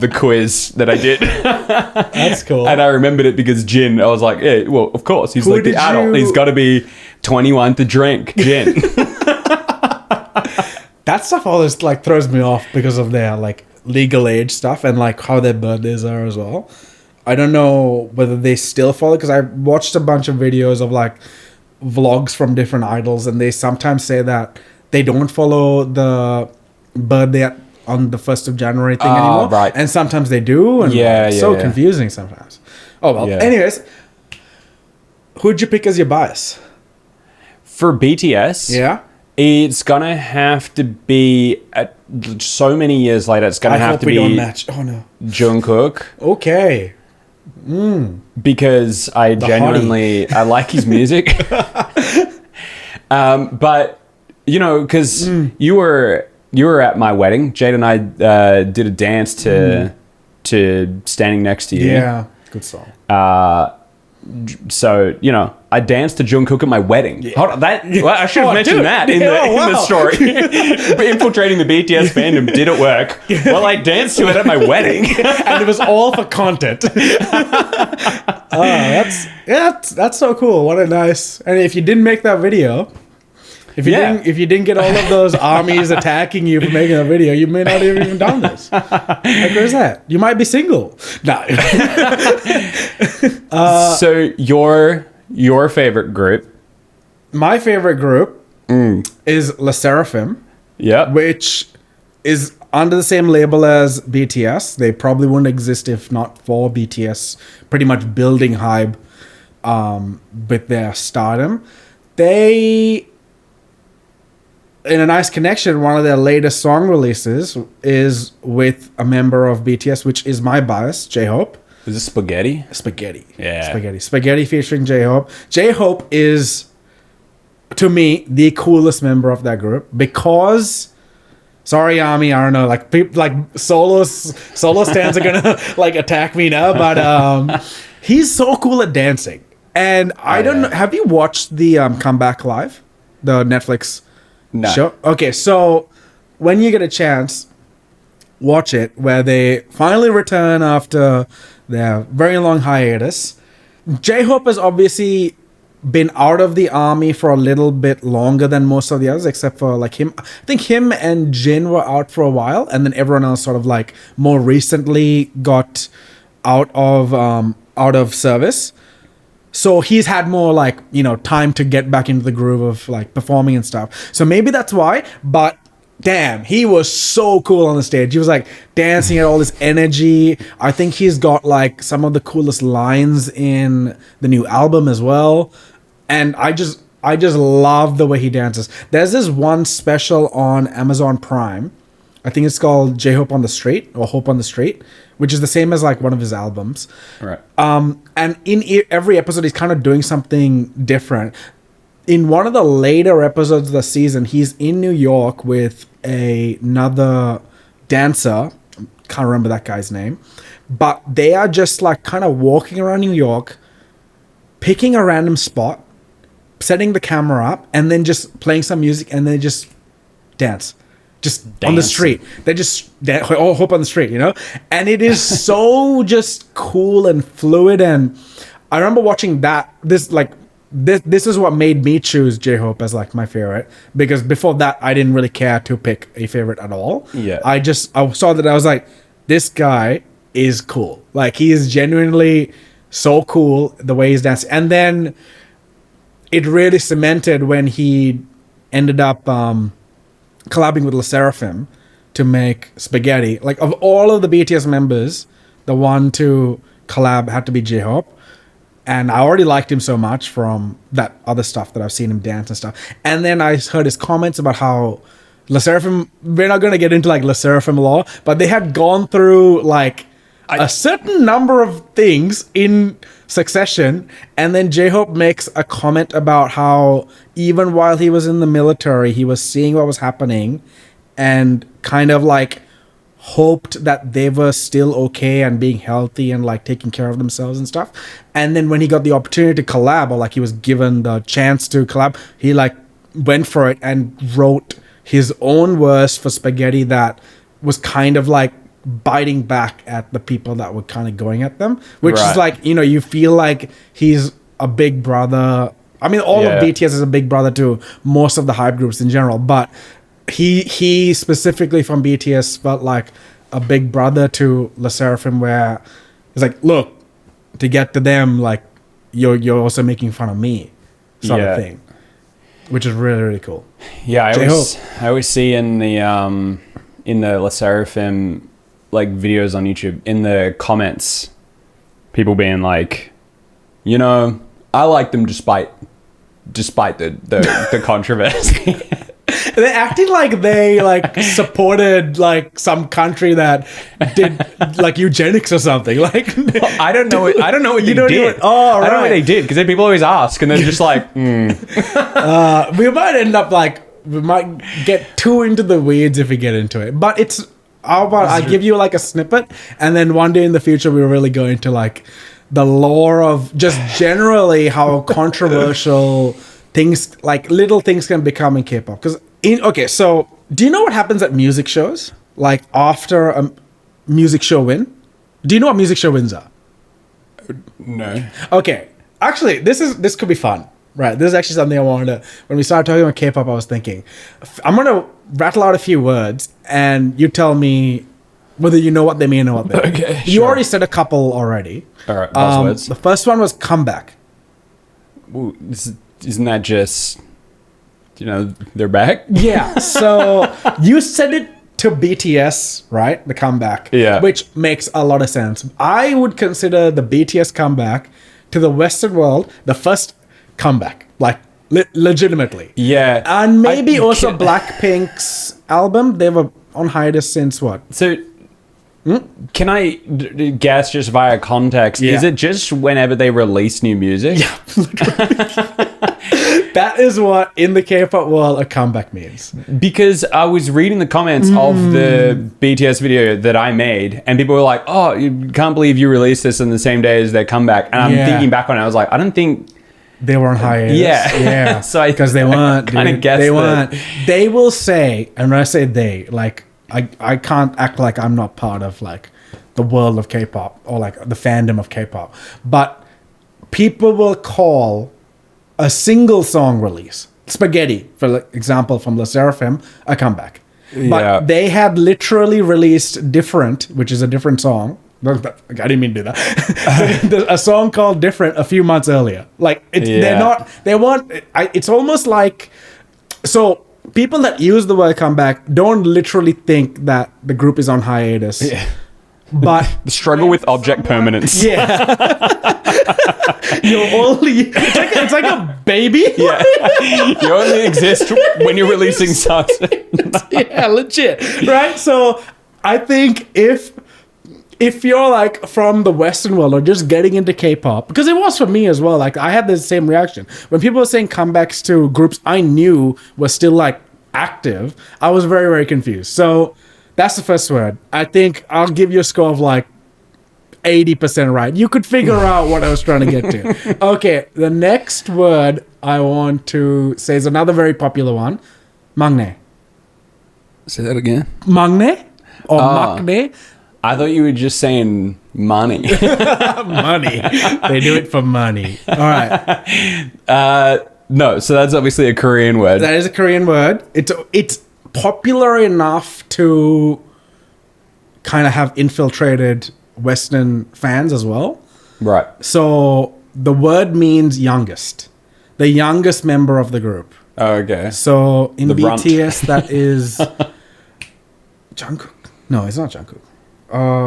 the quiz that I did.
That's cool.
And I remembered it because Jin. I was like, yeah, well, of course, he's like the adult. He's got to be 21 to drink. Jin.
That stuff always like throws me off because of their like legal age stuff and like how their birthdays are as well. I don't know whether they still follow because I watched a bunch of videos of like vlogs from different idols and they sometimes say that they don't follow the birthday on the 1st of January thing anymore.
Right.
And sometimes they do. And it's so confusing sometimes. Oh, well. Yeah. Anyways, who'd you pick as your bias?
For BTS?
Yeah.
It's going to have to be, so many years later, it's going to have to be...
don't match. Oh, no.
Jungkook.
Okay.
Because I genuinely I like his music. But you know, because you were at my wedding, Jade and I did a dance to Standing Next to You.
Yeah, good song.
So you know, I danced to Jungkook at my wedding. Yeah. Hold on, I should have mentioned that in the story. Infiltrating the BTS fandom didn't work. Well, I danced to it at my wedding,
and it was all for content. That's so cool. What a nice. And if you didn't make that video, if you didn't get all of those armies attacking you for making a video, you may not have even done this. Like, where's that? You might be single. No.
So your favorite group?
My favorite group is Le Sserafim.
Yeah.
Which is under the same label as BTS. They probably wouldn't exist if not for BTS pretty much building hype with their stardom. They, in a nice connection, one of their latest song releases is with a member of BTS, which is my bias, J-Hope.
Is this Spaghetti?
Spaghetti.
Yeah.
Spaghetti featuring J-Hope. J-Hope is, to me, the coolest member of that group because... Sorry, Army. I don't know. Like people, like solo stands are gonna like attack me now, but he's so cool at dancing. And I don't know. Have you watched the Comeback Live, the Netflix show? Okay, so when you get a chance, watch it. Where they finally return after their very long hiatus. J-Hope has obviously been out of the army for a little bit longer than most of the others, except for like him. I think him and Jin were out for a while, and then everyone else sort of like more recently got out of service. So he's had more like, you know, time to get back into the groove of like performing and stuff. So maybe that's why, but damn, he was so cool on the stage. He was like dancing, had all this energy. I think he's got like some of the coolest lines in the new album as well. And I just love the way he dances. There's this one special on Amazon Prime. I think it's called J-Hope on the Street or Hope on the Street, which is the same as like one of his albums.
Right.
And in every episode, he's kind of doing something different. In one of the later episodes of the season, he's in New York with another dancer. Can't remember that guy's name, but they are just like kind of walking around New York, picking a random spot, setting the camera up, and then just playing some music, and they just dance. Just on the street. They just all hop on the street, you know? And it is so just cool and fluid. And I remember watching that. This is what made me choose J-Hope as like my favorite, because before that I didn't really care to pick a favorite at all.
Yeah.
I saw that, I was like, this guy is cool. Like, he is genuinely so cool the way he's dancing. And then it really cemented when he ended up collabing with Le Sserafim to make Spaghetti. Like, of all of the BTS members, the one to collab had to be J-Hope. And I already liked him so much from that other stuff that I've seen him dance and stuff. And then I heard his comments about how Le Sserafim, we're not going to get into like Le Sserafim law, but they had gone through like a certain number of things in succession. And then J-Hope makes a comment about how even while he was in the military, he was seeing what was happening and kind of like hoped that they were still okay and being healthy and like taking care of themselves and stuff. And then when he got the opportunity to collab, or like he was given the chance to collab, he like went for it and wrote his own verse for Spaghetti that was kind of like biting back at the people that were kind of going at them, which is like, you know, you feel like he's a big brother. I mean, all of BTS is a big brother to most of the hype groups in general, but he specifically from BTS felt like a big brother to Le Sserafim, where it's like, look, to get to them, like you're also making fun of me, sort of thing, which is really, really cool.
Yeah, I always see in the Le Sserafim like videos on YouTube, in the comments, people being like, you know, I like them despite the controversy.
They're acting like they like supported like some country that did like eugenics or something. Like,
I don't know what they did.
Oh, right.
I don't know what they did, because then people always ask, and they're just like,
we might end up like, we might get too into the weeds if we get into it. But it's, how about I give you like a snippet, and then one day in the future we really go into like the lore of just generally how controversial things, like little things, can become in K-pop. Because so do you know what happens at music shows? Like after a music show win? Do you know what music show wins are?
no.
Okay. Actually, this could be fun. Right. This is actually something I wanted to, when we started talking about K-pop, I was thinking, I'm going to rattle out a few words and you tell me whether you know what they mean or what they mean.
Okay,
You already said a couple already.
All right, buzzwords.
The first one was comeback.
Ooh, isn't that just, you know, they're back?
Yeah. So you said it to BTS, right? The comeback.
Yeah.
Which makes a lot of sense. I would consider the BTS comeback to the Western world the first comeback. Like, legitimately.
Yeah.
And maybe also Blackpink's album. They were on hiatus since what?
So, can I guess just via context?
Yeah.
Is it just whenever they release new music?
Yeah. That is what in the K-pop world a comeback means.
Because I was reading the comments of the BTS video that I made, and people were like, "Oh, you can't believe you released this on the same day as their comeback." And I'm thinking back on it, I was like, I don't think
they were on hiatus.
Yeah.
So because they weren't.
Kind of guess
they weren't. They will say, and when I say they, like I can't act like I'm not part of like the world of K-pop or like the fandom of K-pop, but people will call a single song release, Spaghetti, for example, from Le Sserafim, a comeback. But they had literally released Different, which is a different song. I didn't mean to do that. A song called Different a few months earlier. Like, it's almost like, so people that use the word comeback don't literally think that the group is on hiatus. Yeah. But
the struggle with object permanence.
Yeah. It's like a baby.
Yeah. You only exist when you're releasing songs.
Yeah, legit. Right? So I think if you're like from the Western world or just getting into K-pop, because it was for me as well, like I had the same reaction. When people were saying comebacks to groups I knew were still like active, I was very, very confused. So That's the first word. I think I'll give you a score of like 80% right. You could figure out what I was trying to get to. Okay, the next word I want to say is another very popular one. Magne.
Say that again.
Magne or magne.
I thought you were just saying money.
Money. They do it for money. All right.
No, so that's obviously a Korean word.
That is a Korean word. It's popular enough to kind of have infiltrated Western fans as well.
Right.
So the word means youngest. The youngest member of the group.
Oh, okay.
So in
The runt.
BTS, that is Jungkook. No, it's not Jungkook.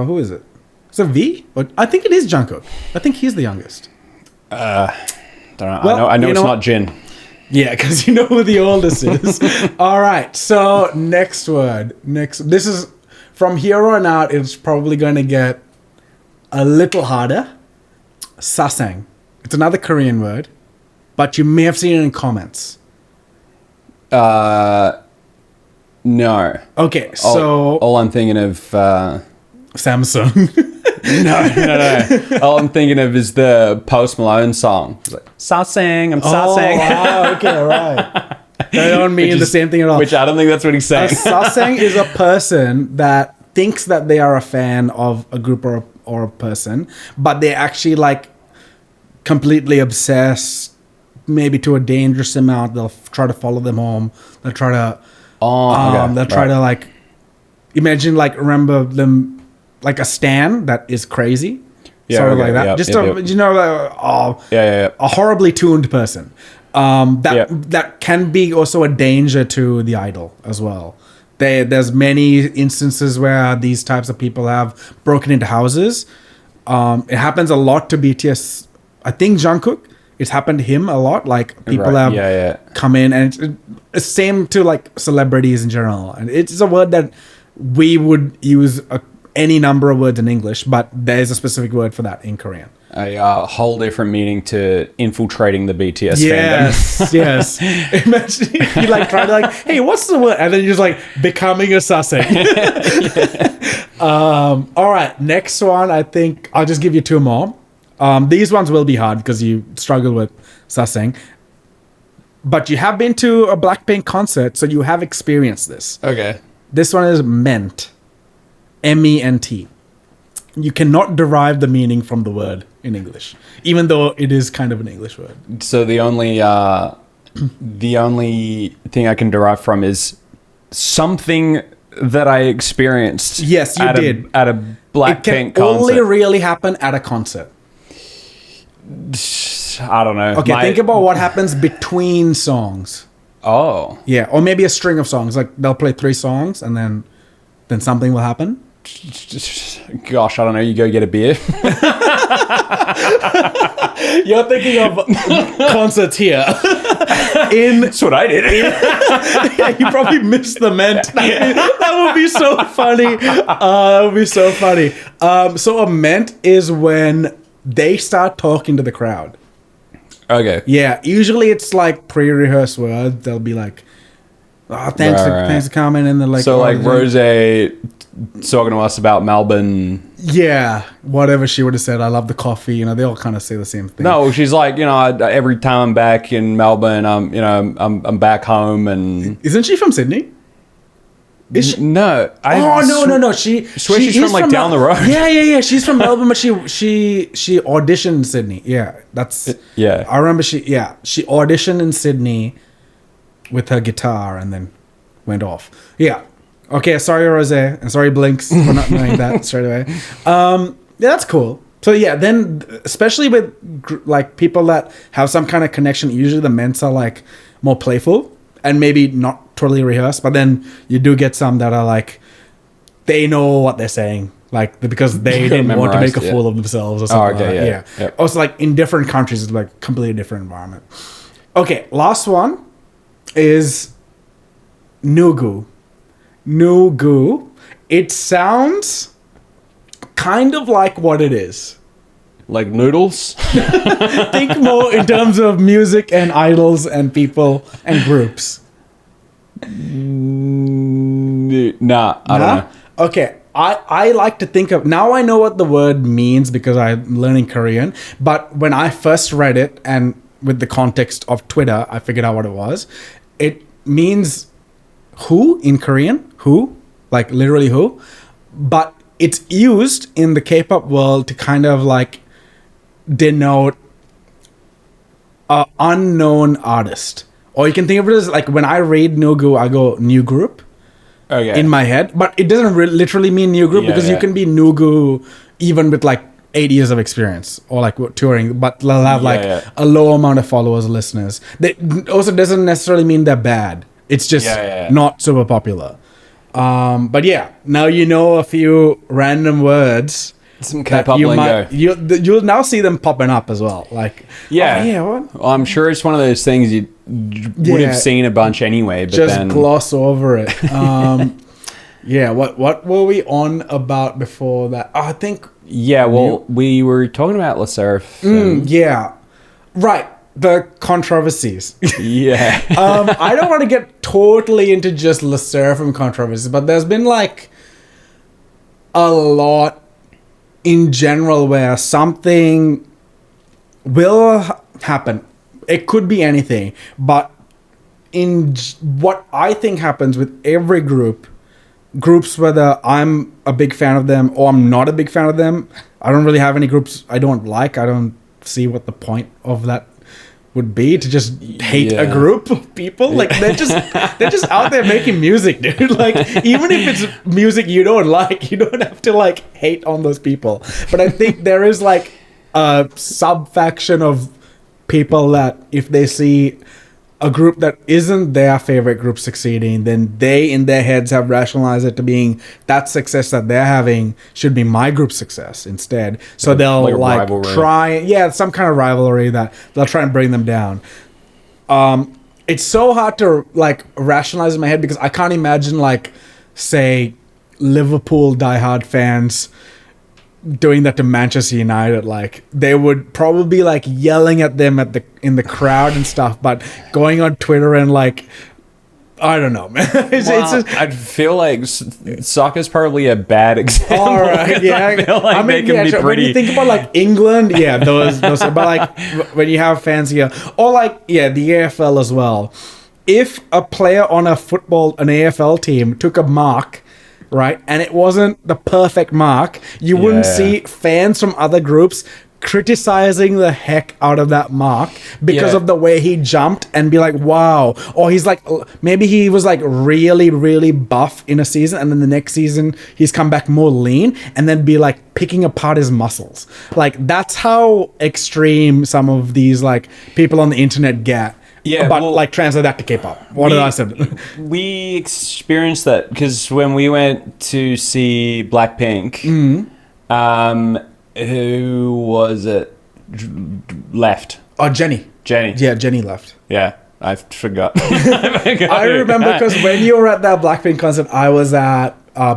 Who is it? Is it V? Or, I think it is Jungkook. I think he's the youngest.
Don't know.
Well,
I know
you
it's
know
not Jin.
Yeah, because you know who the oldest is. All right. So next word. This is from here on out. It's probably going to get a little harder. Sasang. It's another Korean word, but you may have seen it in comments.
No.
Okay, so
All I'm thinking of...
Samsung.
No. All I'm thinking of is the Post Malone song. It's like, Sassang, I'm sassang.
Oh, wow, okay, right. They don't mean the same thing at all.
Which I don't think that's what he's
A
saying.
sassang is a person that thinks that they are a fan of a group or a person, but they're actually like completely obsessed, maybe to a dangerous amount. They'll try to follow them home. They'll try to they'll try to like imagine, like, remember them like a stan that is crazy.
Yeah,
sort of
okay,
like that.
yep.
You know, a horribly tuned person. That can be also a danger to the idol as well. There's many instances where these types of people have broken into houses. It happens a lot to BTS. I think Jungkook, it's happened to him a lot. Like, people have come in, and it's same to like celebrities in general. And it's a word that we would use any number of words in English, but there's a specific word for that in Korean.
A whole different meaning to infiltrating the BTS fandom.
Yes. Imagine if you like try to like, hey, what's the word? And then you're just like becoming a sassang. All right, next one. I think I'll just give you two more. These ones will be hard because you struggle with sassang. But you have been to a Blackpink concert, so you have experienced this.
Okay.
This one is ment. M-E-N-T. You cannot derive the meaning from the word in English, even though it is kind of an English word.
So the only thing I can derive from is something that I experienced.
Yes, you did.
At a Blackpink concert.
Only really happen at a concert.
I don't know.
Okay, think about what happens between songs.
Oh.
Yeah, or maybe a string of songs. Like, they'll play 3 songs and then something will happen.
Gosh, I don't know. You go get a beer.
You're thinking of concerts here.
That's what I did.
Yeah, you probably missed the ment. That would be so funny. That would be so funny. So a ment is when they start talking to the crowd.
Okay.
Yeah, usually it's like pre-rehearsed words. They'll be like, "Oh, thanks for coming," and they're like,
so like Rose talking to us about Melbourne.
Yeah, whatever she would have said. I love the coffee. You know, they all kind of say the same thing.
No, she's like, every time I'm back in Melbourne, I'm back home, and
isn't she from Sydney? Is she?
No.
No. She
she's from like down the road.
Yeah. She's from Melbourne, but she auditioned in Sydney. Yeah,
yeah.
I remember she auditioned in Sydney with her guitar and then went off. Yeah. Okay. Sorry, Rose, and sorry, Blinks, for not knowing that straight away. Yeah, that's cool. So yeah, then especially with like people that have some kind of connection, usually the ments are like more playful and maybe not totally rehearsed, but then you do get some that are like, they know what they're saying, like, because they didn't want to make a fool of themselves or something.
Oh, okay, yeah. Yep.
Also, like, in different countries, it's like completely different environment. Okay, last one is nugu. Nugu. It sounds kind of like what it is.
Like noodles?
Think more in terms of music and idols and people and groups.
Nah, I don't know.
Okay, I like to think of, now I know what the word means because I'm learning Korean, but when I first read it and with the context of Twitter, I figured out what it was. It means who in Korean, who, like literally who, but it's used in the K-pop world to kind of like denote a unknown artist. Or you can think of it as like when I read Nugu, I go new group.
Okay.
In my head, but it doesn't literally mean new group because you can be Nugu even with like 8 years of experience or like touring, but they'll have like a low amount of followers, listeners. They also doesn't necessarily mean they're bad. It's just not super popular. But yeah, now you know a few random words.
Some K-pop lingo.
You'll now see them popping up as well. Like what?
Well, I'm sure it's one of those things you would have seen a bunch anyway, but
just
then
gloss over it. What were we on about before that? I think
we were talking about Le Surf.
Right. The controversies.
I
don't want to get totally into just Le Surf and controversies, but there's been like a lot in general where something will happen. It could be anything, but in what I think happens with every groups, whether I'm a big fan of them or I'm not a big fan of them, I don't really have any groups I don't like. I don't see what the point of that would be, to just hate a group of people. Like they're just out there making music, dude. Like even if it's music you don't like, you don't have to like hate on those people. But I think there is like a sub-faction of people that if they see a group that isn't their favorite group succeeding, then they in their heads have rationalized it to being that success that they're having should be my group's success instead. So they'll like try, some kind of rivalry that they'll try and bring them down. It's so hard to like rationalize in my head because I can't imagine like, say, Liverpool diehard fans doing that to Manchester United. Like they would probably be like yelling at them in the crowd and stuff, but going on Twitter and like, I don't know, man. It's just,
I feel like soccer's probably a bad example.
All right, yeah.
I feel like they can be pretty.
When you think about like England, those, but like when you have fans here, or like the AFL as well. If a player on an AFL team took a mark, right, and it wasn't the perfect mark, you wouldn't see fans from other groups criticizing the heck out of that mark because of the way he jumped and be like, wow. Or he's like, maybe he was like really, really buff in a season and then the next season he's come back more lean and then be like picking apart his muscles. Like that's how extreme some of these like people on the internet get. Yeah, but like translate that to K-pop. What did I say?
We experienced that because when we went to see Blackpink, who was it? Left.
Oh, Jenny. Yeah, Jenny left.
Yeah, I forgot.
I remember because when you were at that Blackpink concert, I was at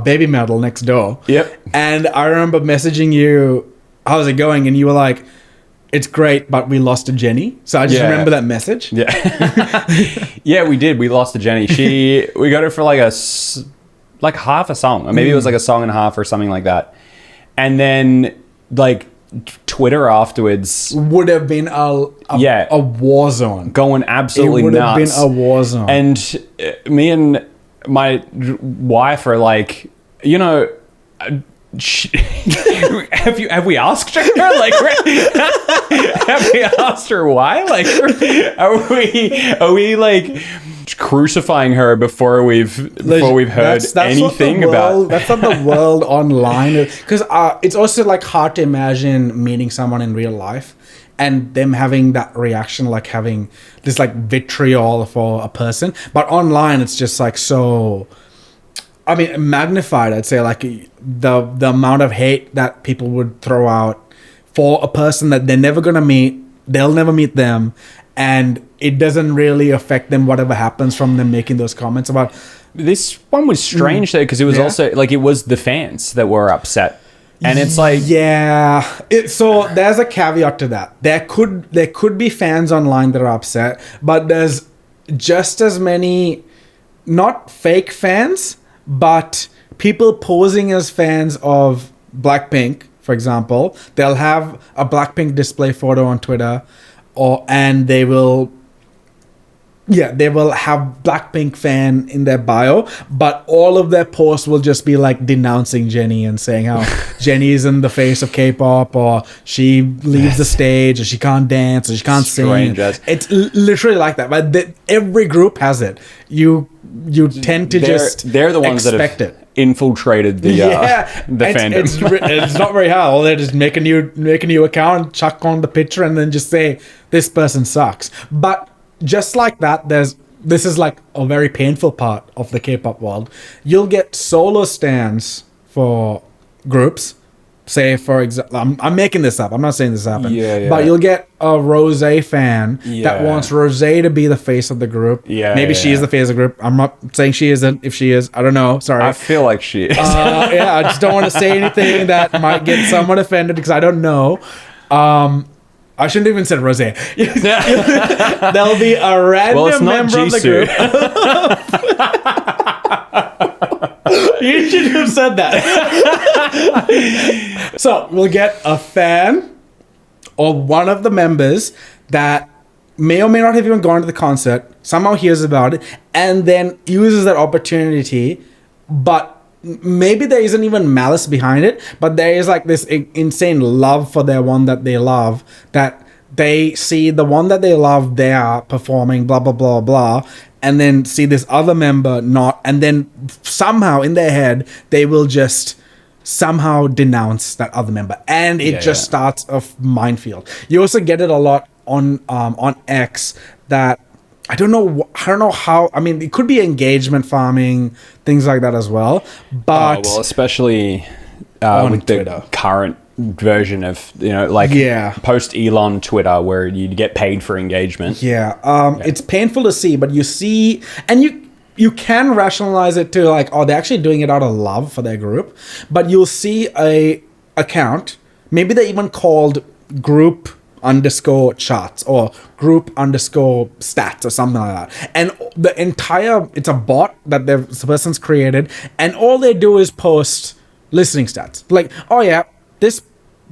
Baby Metal next door.
Yep.
And I remember messaging you, how's it going? And you were like, it's great, but we lost to Jenny. So I just remember that message.
Yeah. Yeah, we did. We lost to Jenny. We got her for like half a song. Or maybe it was like a song and a half or something like that. And then like Twitter afterwards
would have been a war zone.
Going absolutely nuts. It would have been a war zone. And me and my wife are like, have we asked her? Like, have we asked her why? Like, are we like crucifying her before we've heard anything about?
That's not the world online, because it's also like hard to imagine meeting someone in real life and them having that reaction, like having this like vitriol for a person. But online, it's just like so. I mean, magnified, I'd say, like the amount of hate that people would throw out for a person that they're never going to meet, they'll never meet them, and it doesn't really affect them, whatever happens from them making those comments about.
This one was strange, though, because it was also, like, it was the fans that were upset. And it's like...
Yeah. So there's a caveat to that. There could be fans online that are upset, but there's just as many, not fake fans, but people posing as fans of Blackpink, for example, they'll have a Blackpink display photo on Twitter, and they will have Blackpink fan in their bio, but all of their posts will just be like denouncing Jennie and saying how Jennie is in the face of K-pop, or she leaves the stage, or she can't dance, or she can't sing. It's literally like that. But every group has it. You tend to
they're the ones that have infiltrated the fandom.
It's not very hard. They just make a new account, chuck on the picture, and then just say this person sucks. But just like that, this is like a very painful part of the K-pop world. You'll get solo stands for groups. Say, for example, I'm making this up. I'm not saying this happened. But you'll get a Rosé fan that wants Rosé to be the face of the group. Maybe she is the face of the group. I'm not saying she isn't. If she is, I don't know. Sorry.
I feel like she is.
I just don't want to say anything that might get someone offended because I don't know. I shouldn't even said Rosé. There'll be a random member of the group. You should have said that. So we'll get a fan or one of the members that may or may not have even gone to the concert, somehow hears about it, and then uses that opportunity, but maybe there isn't even malice behind it, but there is like this insane love for their one that they love, that they see the one that they love there performing blah blah blah blah, and then see this other member not, and then somehow in their head they will just somehow denounce that other member, and it starts a minefield. You also get it a lot on X, that I don't know how. I mean, it could be engagement farming, things like that as well. But
especially with
Twitter.
the current version of post Elon Twitter, where you get paid for engagement.
It's painful to see, but you see, and you can rationalize it to like, oh, they're actually doing it out of love for their group. But you'll see a account, maybe they're even called group _charts or group _stats or something like that, and it's a bot that the person's created, and all they do is post listening stats, like, oh yeah, this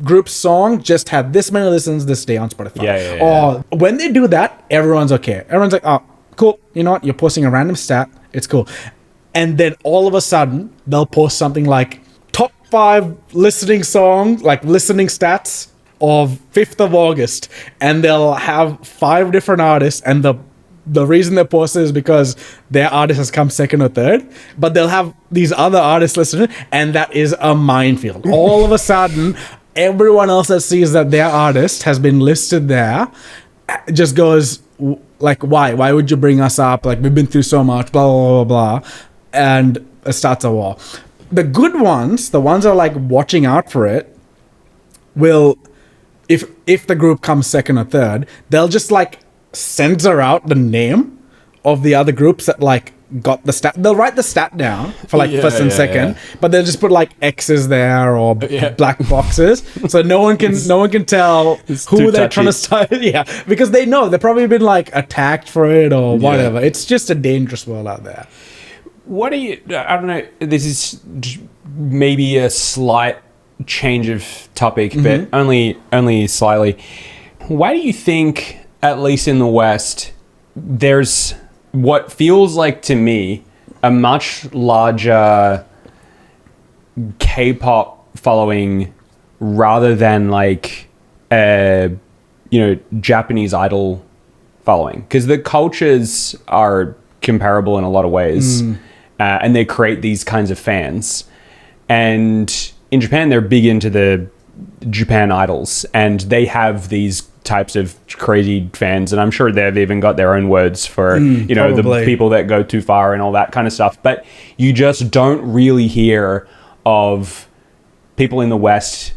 group song just had this many listens this day on Spotify. Or when they do that, everyone's okay. Everyone's like, oh, cool, you know what, you're posting a random stat, it's cool. And then all of a sudden they'll post something like top 5 listening songs, like listening stats of 5th of August, and they'll have 5 different artists, and the reason they post it is because their artist has come 2nd or 3rd, but they'll have these other artists listening, and that is a minefield. All of a sudden, everyone else that sees that their artist has been listed there just goes like, why would you bring us up, like, we've been through so much, blah blah blah blah, and it starts a war. The good ones, the ones that are like watching out for it, will, if the group comes 2nd or 3rd, they'll just like censor out the name of the other groups that like got the stat. They'll write the stat down for like 1st and 2nd, but they'll just put like X's there or black boxes, so no one can tell who they're trying to start. Because they know they've probably been like attacked for it or whatever. It's just a dangerous world out there.
What do you? I don't know. This is maybe a slight change of topic, but only slightly. Why do you think, at least in the West, there's what feels like to me a much larger K-pop following rather than like Japanese idol following? Because the cultures are comparable in a lot of ways, and they create these kinds of fans. And in Japan, they're big into the Japan idols, and they have these types of crazy fans, and I'm sure they've even got their own words for the people that go too far and all that kind of stuff. But you just don't really hear of people in the West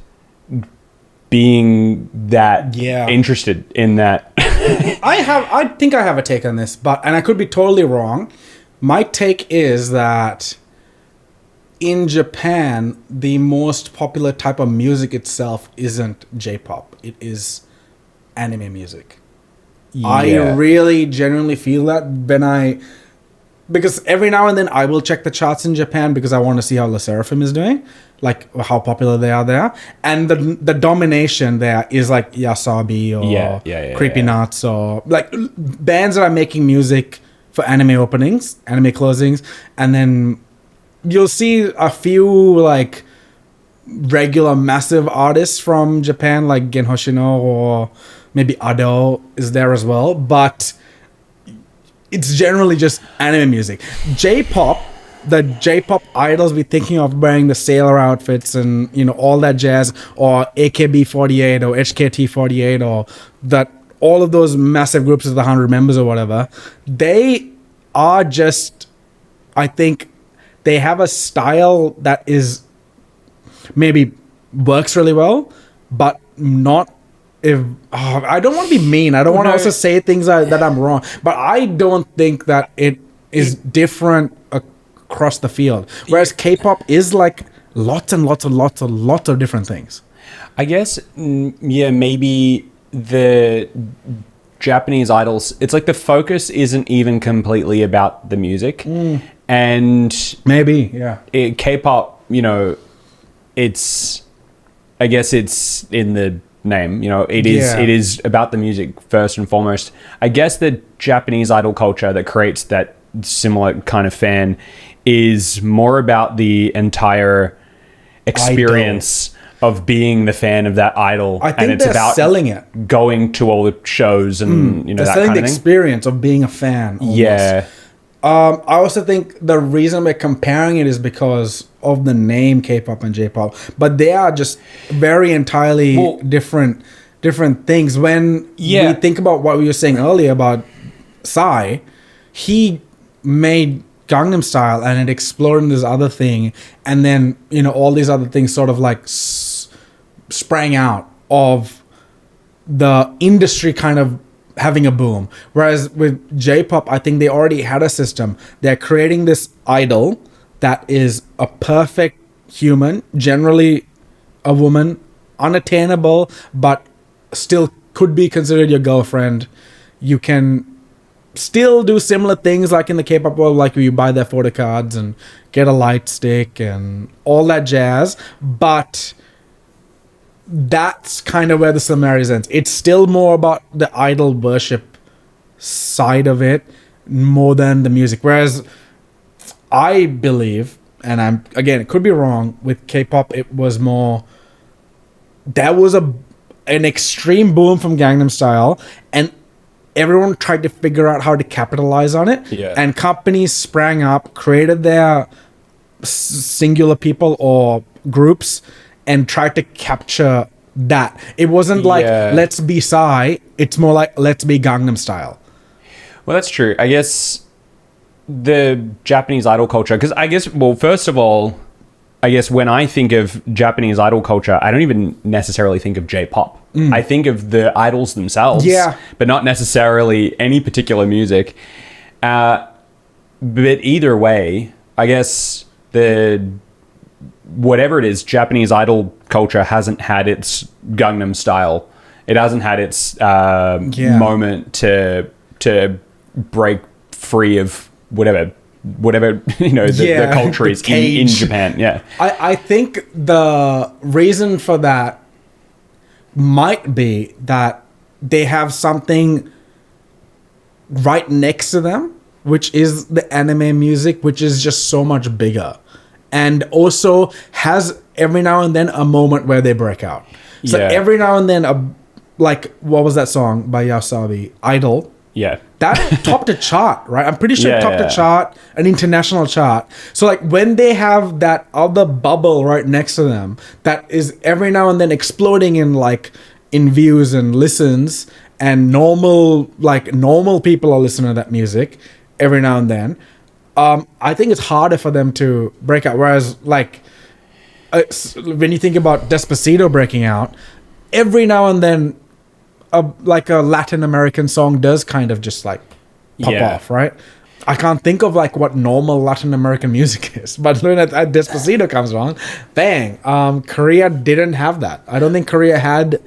being that interested in that.
I think I have a take on this, and I could be totally wrong. My take is that in Japan, the most popular type of music itself isn't J-pop. It is anime music. I really genuinely feel that when because every now and then I will check the charts in Japan because I want to see how Le Sserafim is doing, like how popular they are there. And the domination there is like Yasabi or Creepy Nuts or like bands that are making music for anime openings, anime closings, and then you'll see a few like regular massive artists from Japan like Gen Hoshino or maybe Ado is there as well, but it's generally just anime music. J-pop, the J-pop idols be thinking of wearing the sailor outfits and, you know, all that jazz, or AKB48 or HKT48 or that, all of those massive groups with 100 members or whatever. They are just, I think they have a style that is maybe works really well, but not I don't want to be mean. I don't want to also say things that I'm wrong, but I don't think that it is different across the field. Whereas K-pop is like lots and lots of different things.
I guess, maybe the Japanese idols, it's like the focus isn't even completely about the music. And
maybe,
K-pop, you know, I guess it's in the name, you know, it is about the music first and foremost. I guess the Japanese idol culture that creates that similar kind of fan is more about the entire experience of being the fan of that idol.
I think it's about selling it,
going to all the shows and you know,
they're
that
selling
kind
the
of thing.
Experience of being a fan almost. I also think the reason we're comparing it is because of the name K-pop and J-pop, but they are just very entirely different things. When we think about what we were saying earlier about Psy, he made Gangnam Style and it explored in this other thing, and then, you know, all these other things sort of like sprang out of the industry kind of having a boom. Whereas with J-pop, I think they already had a system. They're creating this idol that is a perfect human, generally a woman, unattainable, but still could be considered your girlfriend. You can still do similar things like in the K-pop world, like you buy their photo cards and get a light stick and all that jazz, but that's kind of where the similarities ends. It's still more about the idol worship side of it more than the music. Whereas I believe, and it could be wrong, with K-pop it was more, there was an extreme boom from Gangnam Style and everyone tried to figure out how to capitalize on it. And companies sprang up, created their singular people or groups and tried to capture that. It wasn't like, let's be Psy. It's more like, let's be Gangnam Style.
Well, that's true. I guess the Japanese idol culture, because I guess, well, first of all, I guess when I think of Japanese idol culture, I don't even necessarily think of J-pop. I think of the idols themselves, but not necessarily any particular music. But either way, I guess whatever it is, Japanese idol culture hasn't had its Gangnam Style. It hasn't had its moment to break free of whatever you know, the culture is in Japan.
I think the reason for that might be that they have something right next to them, which is the anime music, which is just so much bigger, and also has every now and then a moment where they break out. So every now and then, like, what was that song by Yasabi, Idol? That topped a chart, right? I'm pretty sure it topped a chart, an international chart. So like when they have that other bubble right next to them that is every now and then exploding in views and listens, and normal people are listening to that music every now and then, I think it's harder for them to break out. Whereas like when you think about Despacito breaking out, every now and then a Latin American song does kind of just like pop off, right? I can't think of like what normal Latin American music is, but when Despacito comes along, bang. Korea didn't have that. I don't think Korea had.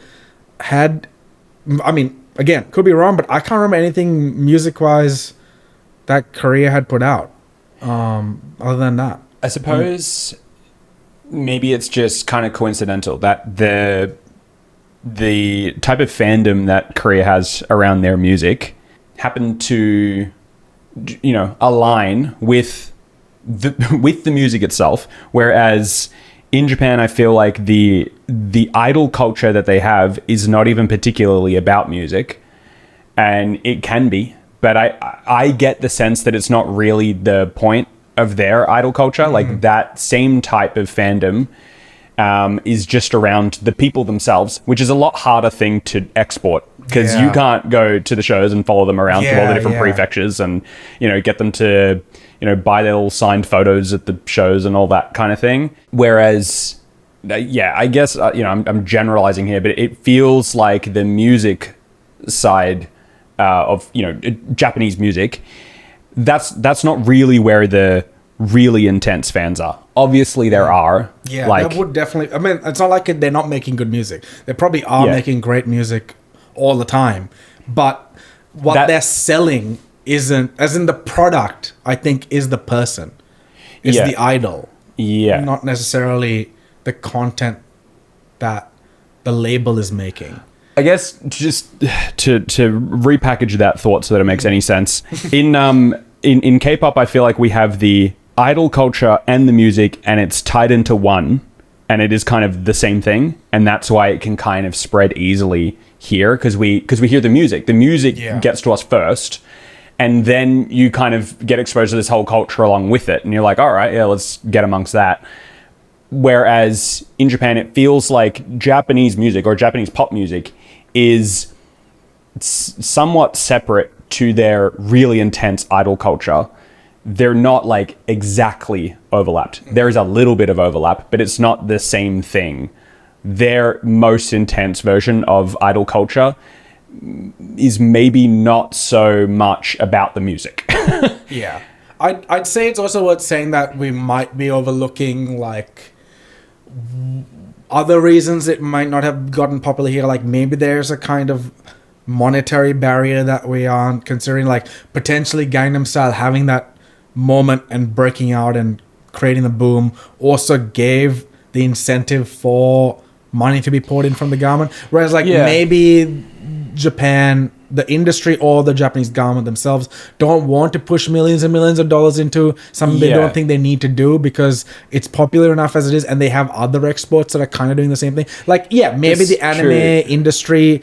I mean, again, could be wrong, but I can't remember anything music-wise that Korea had put out. Other than that,
I suppose maybe it's just kind of coincidental that the type of fandom that Korea has around their music happened to, align with the music itself, whereas in Japan I feel like the idol culture that they have is not even particularly about music, and it can be, but I get the sense that it's not really the point of their idol culture. Like that same type of fandom is just around the people themselves, which is a lot harder thing to export, because you can't go to the shows and follow them around to all the different prefectures and, get them to, buy their little signed photos at the shows and all that kind of thing. Whereas, I guess, I'm generalizing here, but it feels like the music side of, Japanese music, that's not really where the really intense fans are. Obviously there are.
Yeah, that would definitely, I mean, it's not like they're not making good music. They probably are making great music all the time. But what they're selling isn't, as in the product, I think, is the person. Is the idol. Yeah. Not necessarily the content that the label is making.
I guess just to repackage that thought so that it makes any sense. In K-pop, I feel like we have the idol culture and the music, and it's tied into one, and it is kind of the same thing, and that's why it can kind of spread easily here, because we hear the music gets to us first, and then you kind of get exposed to this whole culture along with it, and you're like, all right, yeah, let's get amongst that. Whereas in Japan, it feels like Japanese music or Japanese pop music is somewhat separate to their really intense idol culture. They're not like exactly overlapped. There is a little bit of overlap, but it's not the same thing. Their most intense version of idol culture is maybe not so much about the music.
Yeah. I'd say it's also worth saying that we might be overlooking like other reasons it might not have gotten popular here. Like maybe there's a kind of monetary barrier that we aren't considering, like potentially Gangnam Style having that moment and breaking out and creating the boom also gave the incentive for money to be poured in from the government, whereas maybe Japan, the industry or the Japanese government themselves don't want to push millions and millions of dollars into something they don't think they need to do because it's popular enough as it is, and they have other exports that are kind of doing the same thing. Like maybe the anime industry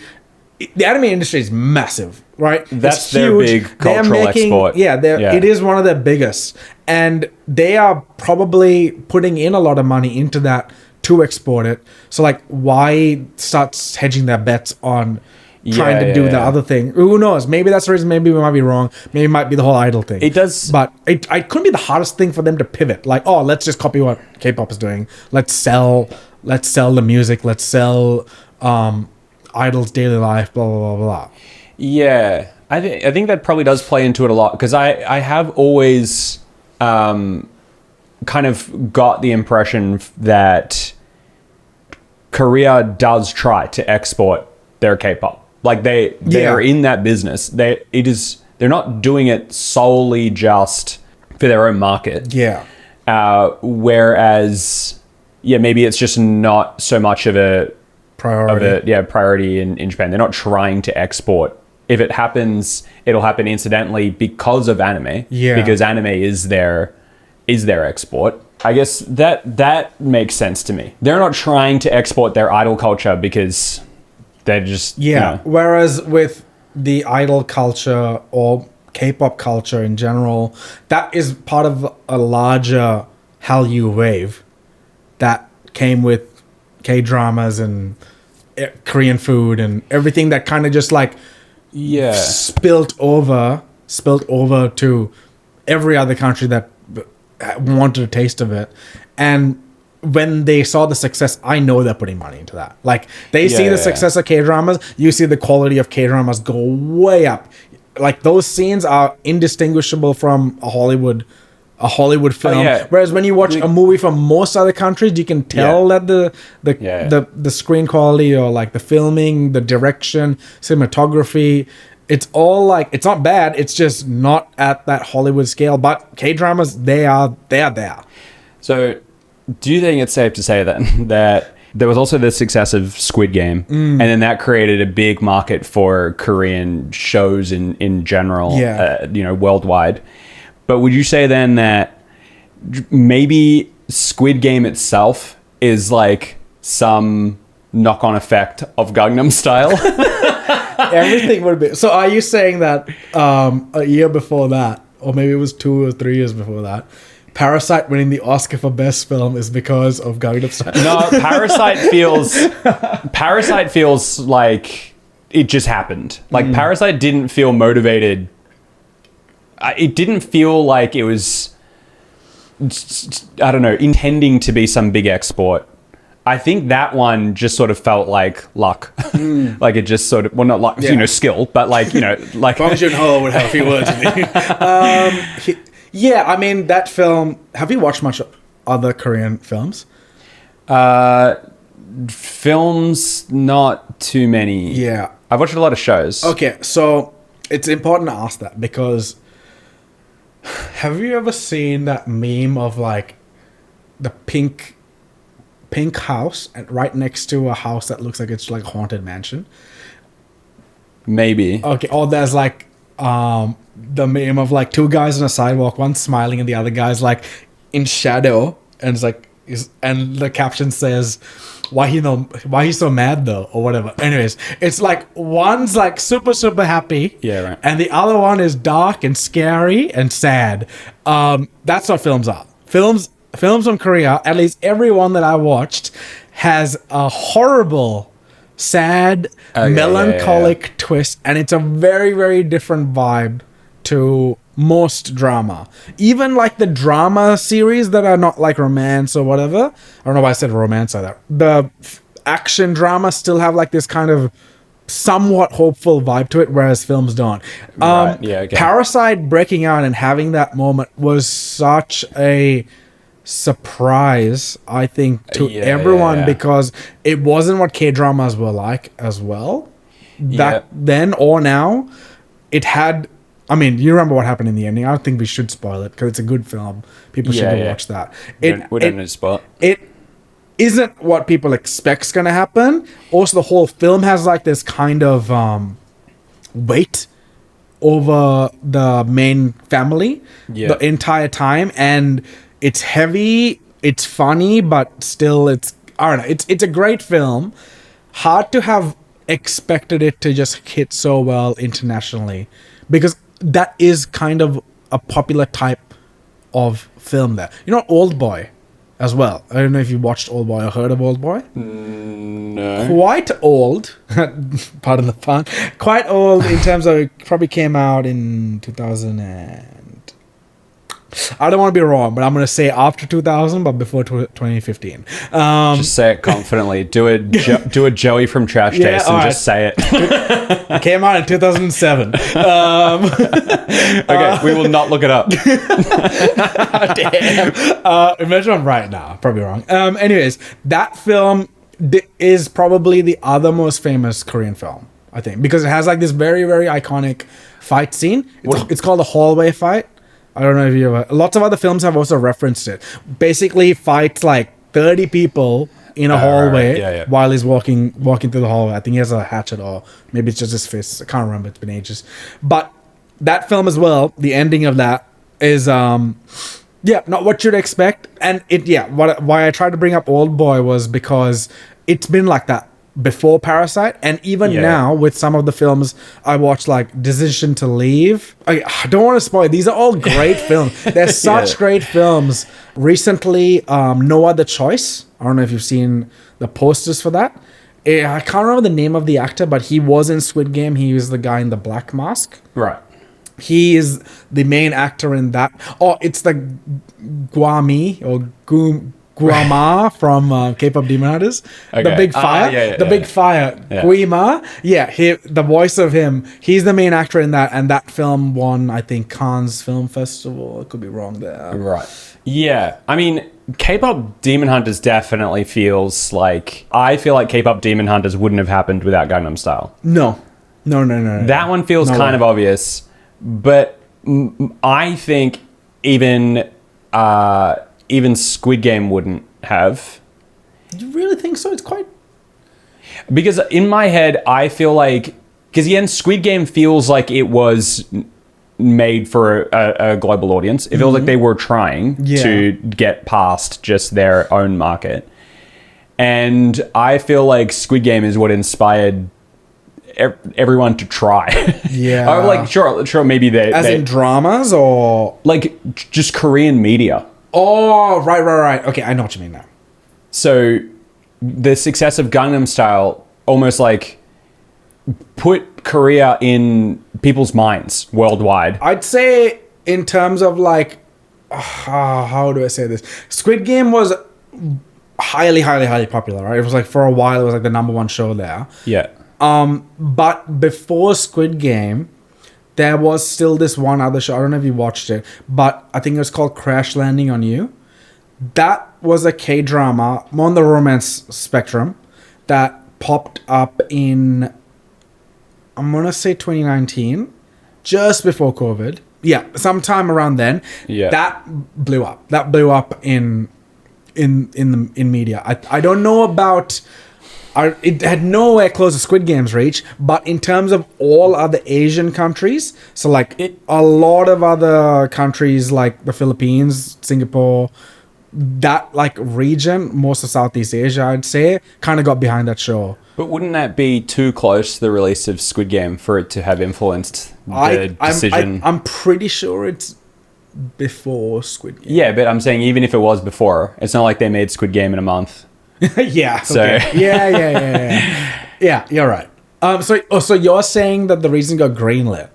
is massive, right?
That's their big cultural export.
It is one of their biggest. And they are probably putting in a lot of money into that to export it. So like, why start hedging their bets on trying to do the other thing? Who knows? Maybe that's the reason. Maybe we might be wrong. Maybe it might be the whole idol thing.
It does.
But it couldn't be the hardest thing for them to pivot. Like, oh, let's just copy what K-pop is doing. Let's sell the music. Let's sell Idol's daily life, blah, blah, blah, blah.
Yeah. I think that probably does play into it a lot, because I have always kind of got the impression that Korea does try to export their K-pop. Like they are in that business. They're not doing it solely just for their own market.
Yeah.
Whereas maybe it's just not so much of a priority in Japan. They're not trying to export. If it happens, it'll happen incidentally because of anime. Yeah. Because anime is their export. I guess that makes sense to me. They're not trying to export their idol culture because they're just
Whereas with the idol culture or K-pop culture in general, that is part of a larger Hallyu wave that came with K-dramas and Korean food and everything that kind of just like spilled over to every other country that wanted a taste of it. And when they saw the success, I know they're putting money into that. Like they see the success of K-dramas, you see the quality of K-dramas go way up. Like those scenes are indistinguishable from a Hollywood film. Whereas when you watch a movie from most other countries, you can tell that the screen quality or like the filming, the direction, cinematography, It's all like, it's not bad. It's just not at that Hollywood scale. But K-dramas, they are there.
So, do you think it's safe to say then that there was also the success of Squid Game, and then that created a big market for Korean shows in general, worldwide? But would you say then that maybe Squid Game itself is like some knock-on effect of Gangnam Style?
Everything would be. So are you saying that a year before that, or maybe it was 2 or 3 years before that, Parasite winning the Oscar for Best Film is because of Gangnam Style?
No, Parasite feels like it just happened. Like Parasite didn't feel motivated. It didn't feel like it was, I don't know, intending to be some big export. I think that one just sort of felt like luck. Like it just sort of, well, not luck, skill, but like, like...
Bong Joon-ho would have a few words with you. Yeah, I mean, that film... Have you watched much other Korean films?
Films, not too many.
Yeah.
I've watched a lot of shows.
Okay, so it's important to ask that because... Have you ever seen that meme of like the pink house and right next to a house that looks like it's like a haunted mansion?
Maybe.
Okay, or there's like the meme of like 2 guys on a sidewalk, one smiling and the other guy's like in shadow, and it's like and the caption says why he's so mad though, or whatever. Anyways, it's like one's like super happy,
right,
and the other one is dark and scary and sad. That's what films are. Films from Korea, at least every one that I watched, has a horrible, sad, melancholic twist, and it's a very, very different vibe to most drama. Even like the drama series that are not like romance or whatever. I don't know why I said romance like that. The action drama still have like this kind of somewhat hopeful vibe to it, whereas films don't.
Right. Yeah, okay.
Parasite breaking out and having that moment was such a surprise, I think, to everyone, because it wasn't what K-dramas were like as well back then or now. It had, I mean, you remember what happened in the ending. I don't think we should spoil it because it's a good film. People should go watch that.
We don't need to spoil
it. It isn't what people expect's gonna happen. Also, the whole film has like this kind of weight over the main family the entire time, and it's heavy, it's funny, but still it's, I don't know, it's a great film. Hard to have expected it to just hit so well internationally, because that is kind of a popular type of film there. You know, Old Boy as well. I don't know if you watched Old Boy or heard of Old Boy.
No.
Quite old, pardon the pun, quite old in terms of, it probably came out in 2000 and... I don't want to be wrong, but I'm going to say after 2000, but before 2015.
Just say it confidently. Do a Joey from Trash Taste and just say it.
It came out in 2007.
Okay, we will not look it up.
Damn. Imagine I'm right now. Probably wrong. Anyways, that film is probably the other most famous Korean film, I think, because it has like this very, very iconic fight scene. It's called the hallway fight. I don't know if you ever... Lots of other films have also referenced it. Basically fights like 30 people in a hallway while he's walking through the hallway. I think he has a hatchet, or maybe it's just his fist. I can't remember. It's been ages. But that film as well, the ending of that is... not what you'd expect. And why I tried to bring up Old Boy was because it's been like that before Parasite, and even now with some of the films I watched, like Decision to Leave. I don't want to spoil. These are all great films. They're such great films. Recently, No Other Choice. I don't know if you've seen the posters for that. I can't remember the name of the actor, but he was in Squid Game. He was the guy in the black mask.
Right.
He is the main actor in that. Oh, it's the Guami or Guama from K-pop Demon Hunters. Okay. The big fire. Big fire. Guima. Yeah, the voice of him. He's the main actor in that, and that film won, I think, Cannes Film Festival. I could be wrong there.
Right. Yeah. I mean, K-pop Demon Hunters definitely feels like... I feel like K-pop Demon Hunters wouldn't have happened without Gangnam Style.
No. No.
That one feels
No
kind
way.
of obvious, but I think even Squid Game wouldn't have.
You really think so? It's quite...
Because in my head, I feel like... Because again, Squid Game feels like it was made for a global audience. It feels like they were trying to get past just their own market. And I feel like Squid Game is what inspired everyone to try.
Yeah.
Or like, sure, maybe
As in dramas or...
like just Korean media.
Oh, right. Okay, I know what you mean now.
So the success of Gangnam Style almost like put Korea in people's minds worldwide.
I'd say in terms of like, how do I say this? Squid Game was highly popular, right? It was like for a while, it was like the number one show there.
Yeah.
But before Squid Game, there was still this one other show. I don't know if you watched it, but I think it was called Crash Landing on You. That was a K-drama, more on the romance spectrum, that popped up in, I'm going to say 2019, just before COVID. Yeah, sometime around then.
Yeah.
That blew up. That blew up in media. I don't know about... it had nowhere close to Squid Game's reach, but in terms of all other Asian countries, so like a lot of other countries like the Philippines, Singapore, that like region, most of Southeast Asia, I'd say, kind of got behind that show.
But wouldn't that be too close to the release of Squid Game for it to have influenced the decision?
I'm pretty sure it's before Squid Game.
Yeah, but I'm saying even if it was before, it's not like they made Squid Game in a month.
Yeah.
So
okay. Yeah, you're right. So you're saying that the reason it got greenlit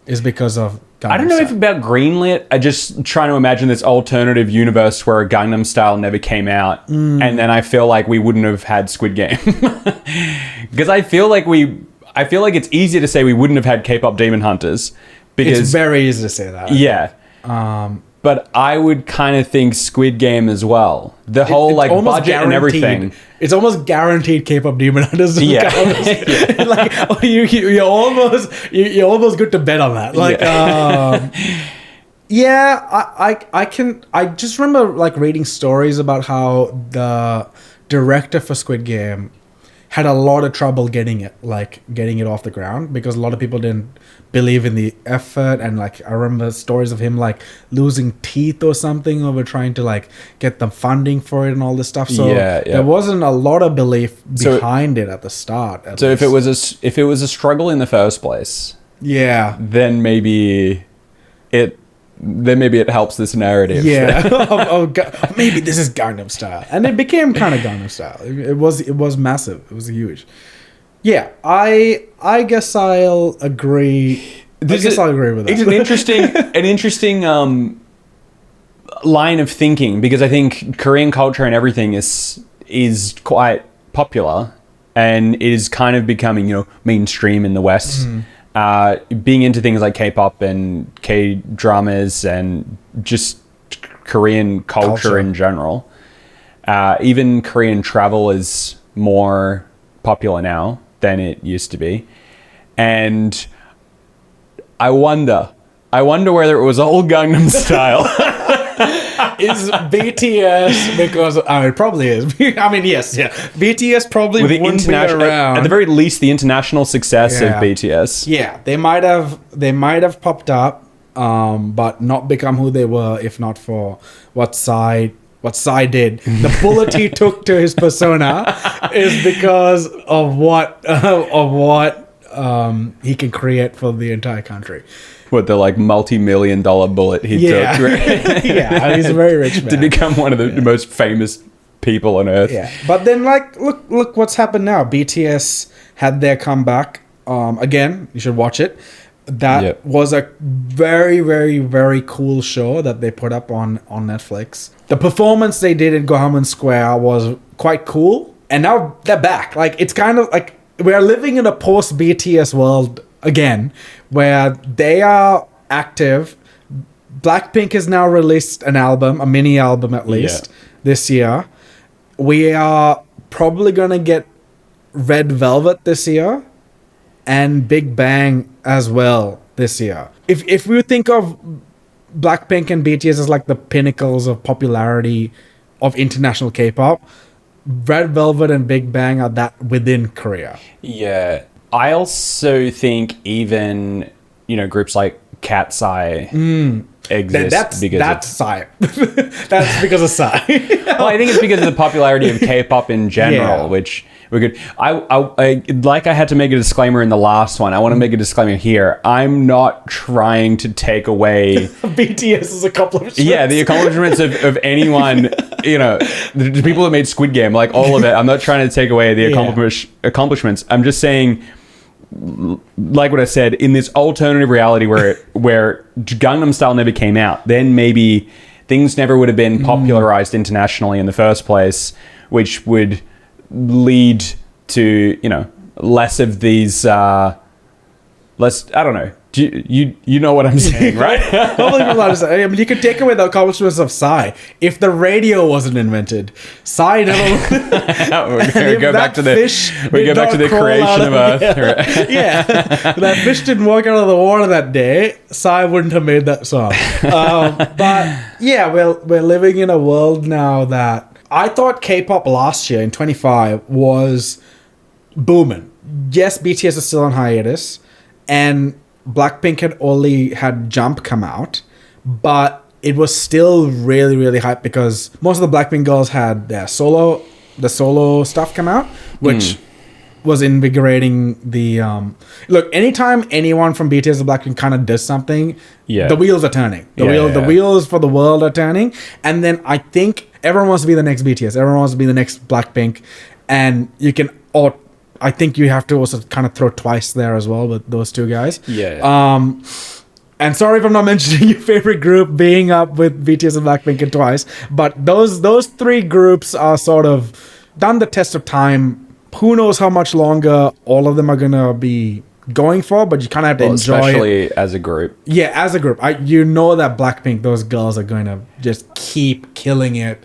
is because of Gangnam
I don't know
Style.
if about greenlit. I just trying to imagine this alternative universe where Gangnam Style never came out, and then I feel like we wouldn't have had Squid Game because I feel like it's easier to say we wouldn't have had K-pop Demon Hunters because
It's very easy to say that.
yeah. But I would kind of think Squid Game as well. The whole
It's
like
almost
budget and everything.
It's almost guaranteed K-pop Demon Hunters.
Yeah.
Like you're almost good to bet on that. Like I just remember like reading stories about how the director for Squid Game had a lot of trouble getting it off the ground because a lot of people didn't believe in the effort, and like I remember stories of him like losing teeth or something over trying to like get the funding for it and all this stuff. So there wasn't a lot of belief behind it at the start.
So if it was a struggle in the first place,
yeah,
then maybe it helps this narrative.
Yeah. Maybe this is Gangnam Style, and it became kind of Gangnam Style. It was massive. It was huge. Yeah, I guess I'll agree. I'll agree with that.
It's an interesting line of thinking, because I think Korean culture and everything is quite popular and is kind of becoming mainstream in the West. Being into things like K-pop and K-dramas and just Korean culture in general. Even Korean travel is more popular now than it used to be. And I wonder whether it was all Gangnam Style.
Is BTS, because it probably is. I mean, yes, yeah. BTS probably
With the
wouldn't be around.
at the very least, the international success of BTS.
Yeah, they might have popped up, but not become who they were if not for what Psy did. The bullet he took to his persona is because of what he can create for the entire country.
What, the like multi-million-dollar bullet he took?
Yeah, he's a very rich man
to become one of the most famous people on earth.
Yeah, but then like look what's happened now. BTS had their comeback. Again, you should watch it. That was a very, very, very cool show that they put up on Netflix. The performance they did in Gohamon Square was quite cool, and now they're back. Like, it's kind of like we're living in a post BTS world again, where they are active. Blackpink has now released an album, a mini album at least, this year. We are probably gonna get Red Velvet this year. and Big Bang as well this year. If we think of Blackpink and BTS as like the pinnacles of popularity of international K-pop, Red Velvet and Big Bang are that within Korea.
Yeah. I also think even, groups like Cat's Eye exist
that's Psy. That's because of Psy.
Well, I think it's because of the popularity of K-pop in general, which we're good. I like I had to make a disclaimer in the last one. I want to make a disclaimer here. I'm not trying to take away
BTS's accomplishments.
Yeah, the accomplishments of anyone, the people that made Squid Game, like all of it. I'm not trying to take away the accomplishments. I'm just saying, like what I said, in this alternative reality where Gangnam Style never came out, then maybe things never would have been popularized internationally in the first place, which would lead to less of these I don't know. You know what I'm saying, right?
I mean, you could take away the accomplishments of Psy if the radio wasn't invented. Psy never.
we go back to the creation of Earth.
Yeah, that fish didn't walk out of the water that day. Psy wouldn't have made that song. But yeah, we're living in a world now that I thought K-pop last year in 25 was booming. Yes, BTS is still on hiatus, and Blackpink had only had Jump come out, but it was still really, really hype because most of the Blackpink girls had their solo stuff come out, which was invigorating the look. Anytime anyone from BTS or Blackpink kind of does something, the wheels are turning. The wheels for the world are turning, and then I think everyone wants to be the next BTS. Everyone wants to be the next Blackpink, and you can all. I think you have to also kind of throw twice there as well with those two guys.
Yeah.
And sorry if I'm not mentioning your favorite group being up with BTS and Blackpink and Twice, but those three groups are sort of done the test of time. Who knows how much longer all of them are gonna be going for, but you kind of have to enjoy
especially
it.
as a group.
Yeah, as a group. That Blackpink, those girls are going to just keep killing it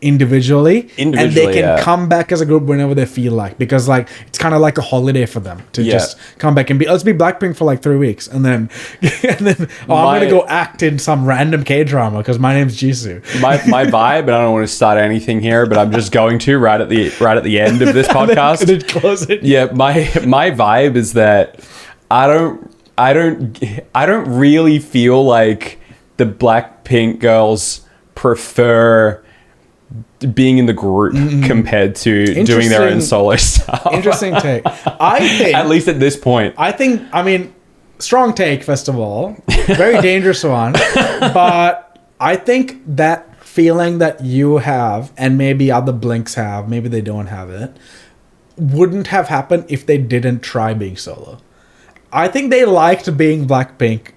individually, and they can come back as a group whenever they feel like, because like it's kind of like a holiday for them to just come back and let's be Blackpink for like 3 weeks, and then I'm gonna go act in some random K-drama because my name's Jisoo.
My vibe, and I don't want to start anything here, but I'm just going to right at the end of this podcast.
and then close it.
Yeah, my vibe is that I don't really feel like the Blackpink girls prefer being in the group compared to doing their own solo stuff.
Interesting take. I think,
at least at this point,
strong take, first of all, very dangerous one, but I think that feeling that you have, and maybe other Blinks have, maybe they don't have it, wouldn't have happened if they didn't try being solo. I think they liked being Blackpink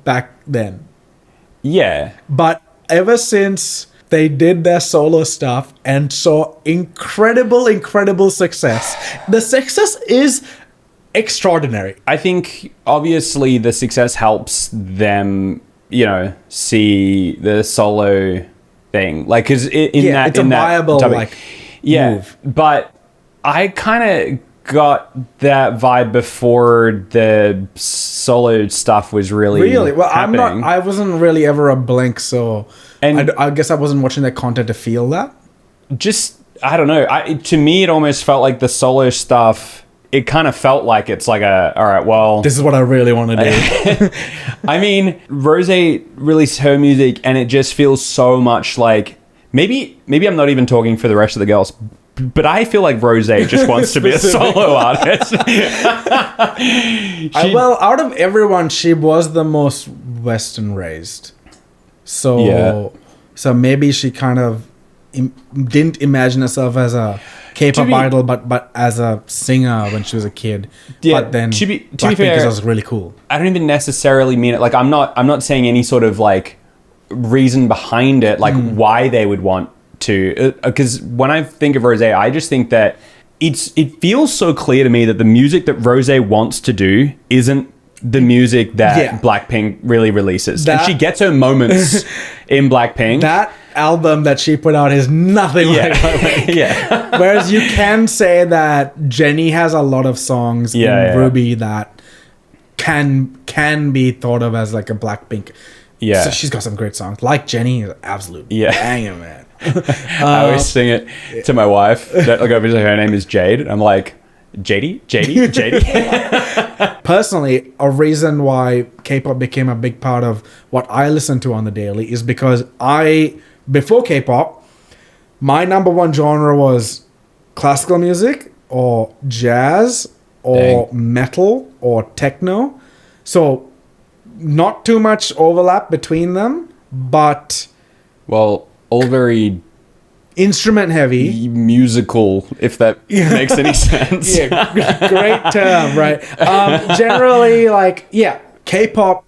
back then.
Yeah.
But ever since they did their solo stuff and saw incredible success, the success is extraordinary.
I think obviously the success helps them, see the solo thing. Like, because
it's a viable move.
But I kind of got that vibe before the solo stuff was really happening.
I wasn't really ever a Blink, so and I guess I wasn't watching their content to feel that.
Just, I don't know. To me, it almost felt like the solo stuff, it kind of felt like it's like all right, well,
this is what I really want to do.
I mean, Rose released her music and it just feels so much like, maybe I'm not even talking for the rest of the girls, but I feel like Rose just wants to be a solo artist.
Out of everyone, she was the most Western raised. So maybe she kind of didn't imagine herself as a K-pop idol, but as a singer when she was a kid. Yeah, but then
to be fair,
was really cool.
I don't even necessarily mean it. Like, I'm not saying any sort of like reason behind it, like why they would want to, because when I think of Rose, I just think that it feels so clear to me that the music that Rose wants to do isn't the music that Blackpink really releases. And she gets her moments in Blackpink.
album that she put out is nothing like that.
Yeah.
Whereas you can say that Jenny has a lot of songs in Ruby that can be thought of as like a Blackpink.
Yeah.
So she's got some great songs. Like Jenny is absolute banger, man.
I always sing it to my wife. That, like, obviously her name is Jade. I'm like, Jadey?
Personally, a reason why K-pop became a big part of what I listen to on the daily is because before K-pop, my number one genre was classical music or jazz or metal or techno. So not too much overlap between them, but...
Well, all very...
instrument heavy,
musical, if that makes any sense.
Great term, right? Generally, like, K-pop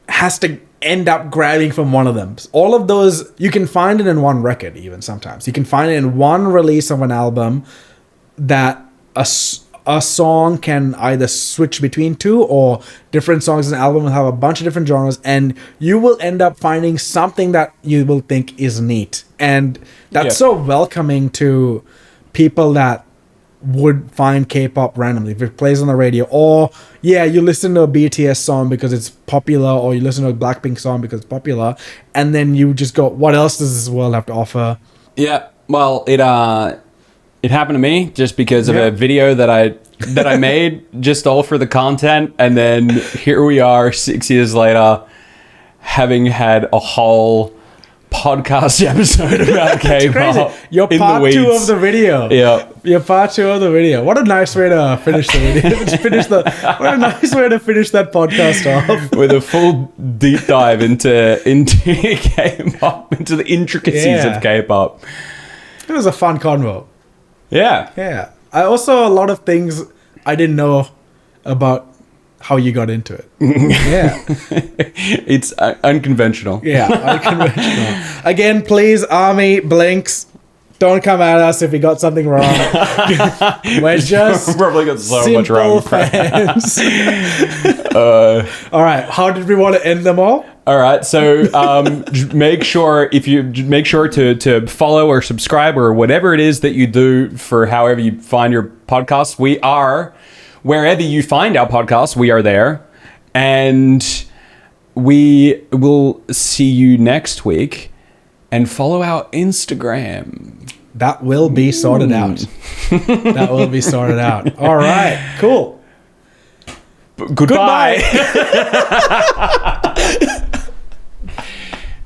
has to end up grabbing from one of them. All of those, you can find it in one record, even sometimes. You can find it in one release of an album that a song can either switch between two, or different songs in an album will have a bunch of different genres, and you will end up finding something that you will think is neat. And that's so welcoming to people that would find K-pop randomly. If it plays on the radio, or you listen to a BTS song because it's popular, or you listen to a Blackpink song because it's popular, and then you just go, what else does this world have to offer?
Yeah, well, it happened to me just because of a video that I made just all for the content, and then here we are 6 years later having had a whole podcast episode about K-pop.
You're part two of the video.
Yeah.
You're part two of the video. What a nice way to finish the video. What a nice way to finish that podcast off.
With a full deep dive into K-pop, into the intricacies of K-pop.
It was a fun convo.
Yeah.
Yeah. I also, a lot of things I didn't know about how you got into it. Yeah.
It's unconventional.
Yeah, unconventional. Again, please, Army, Blinks, don't come at us if we got something wrong. We're just
probably got so much wrong.
Fans. All right, how did we want to end them all?
All right, so make sure to follow or subscribe or whatever it is that you do for however you find your podcast. We are wherever you find our podcast. We are there, and we will see you next week. And follow our Instagram.
That will be sorted out. That will be sorted out. All right, cool.
Goodbye.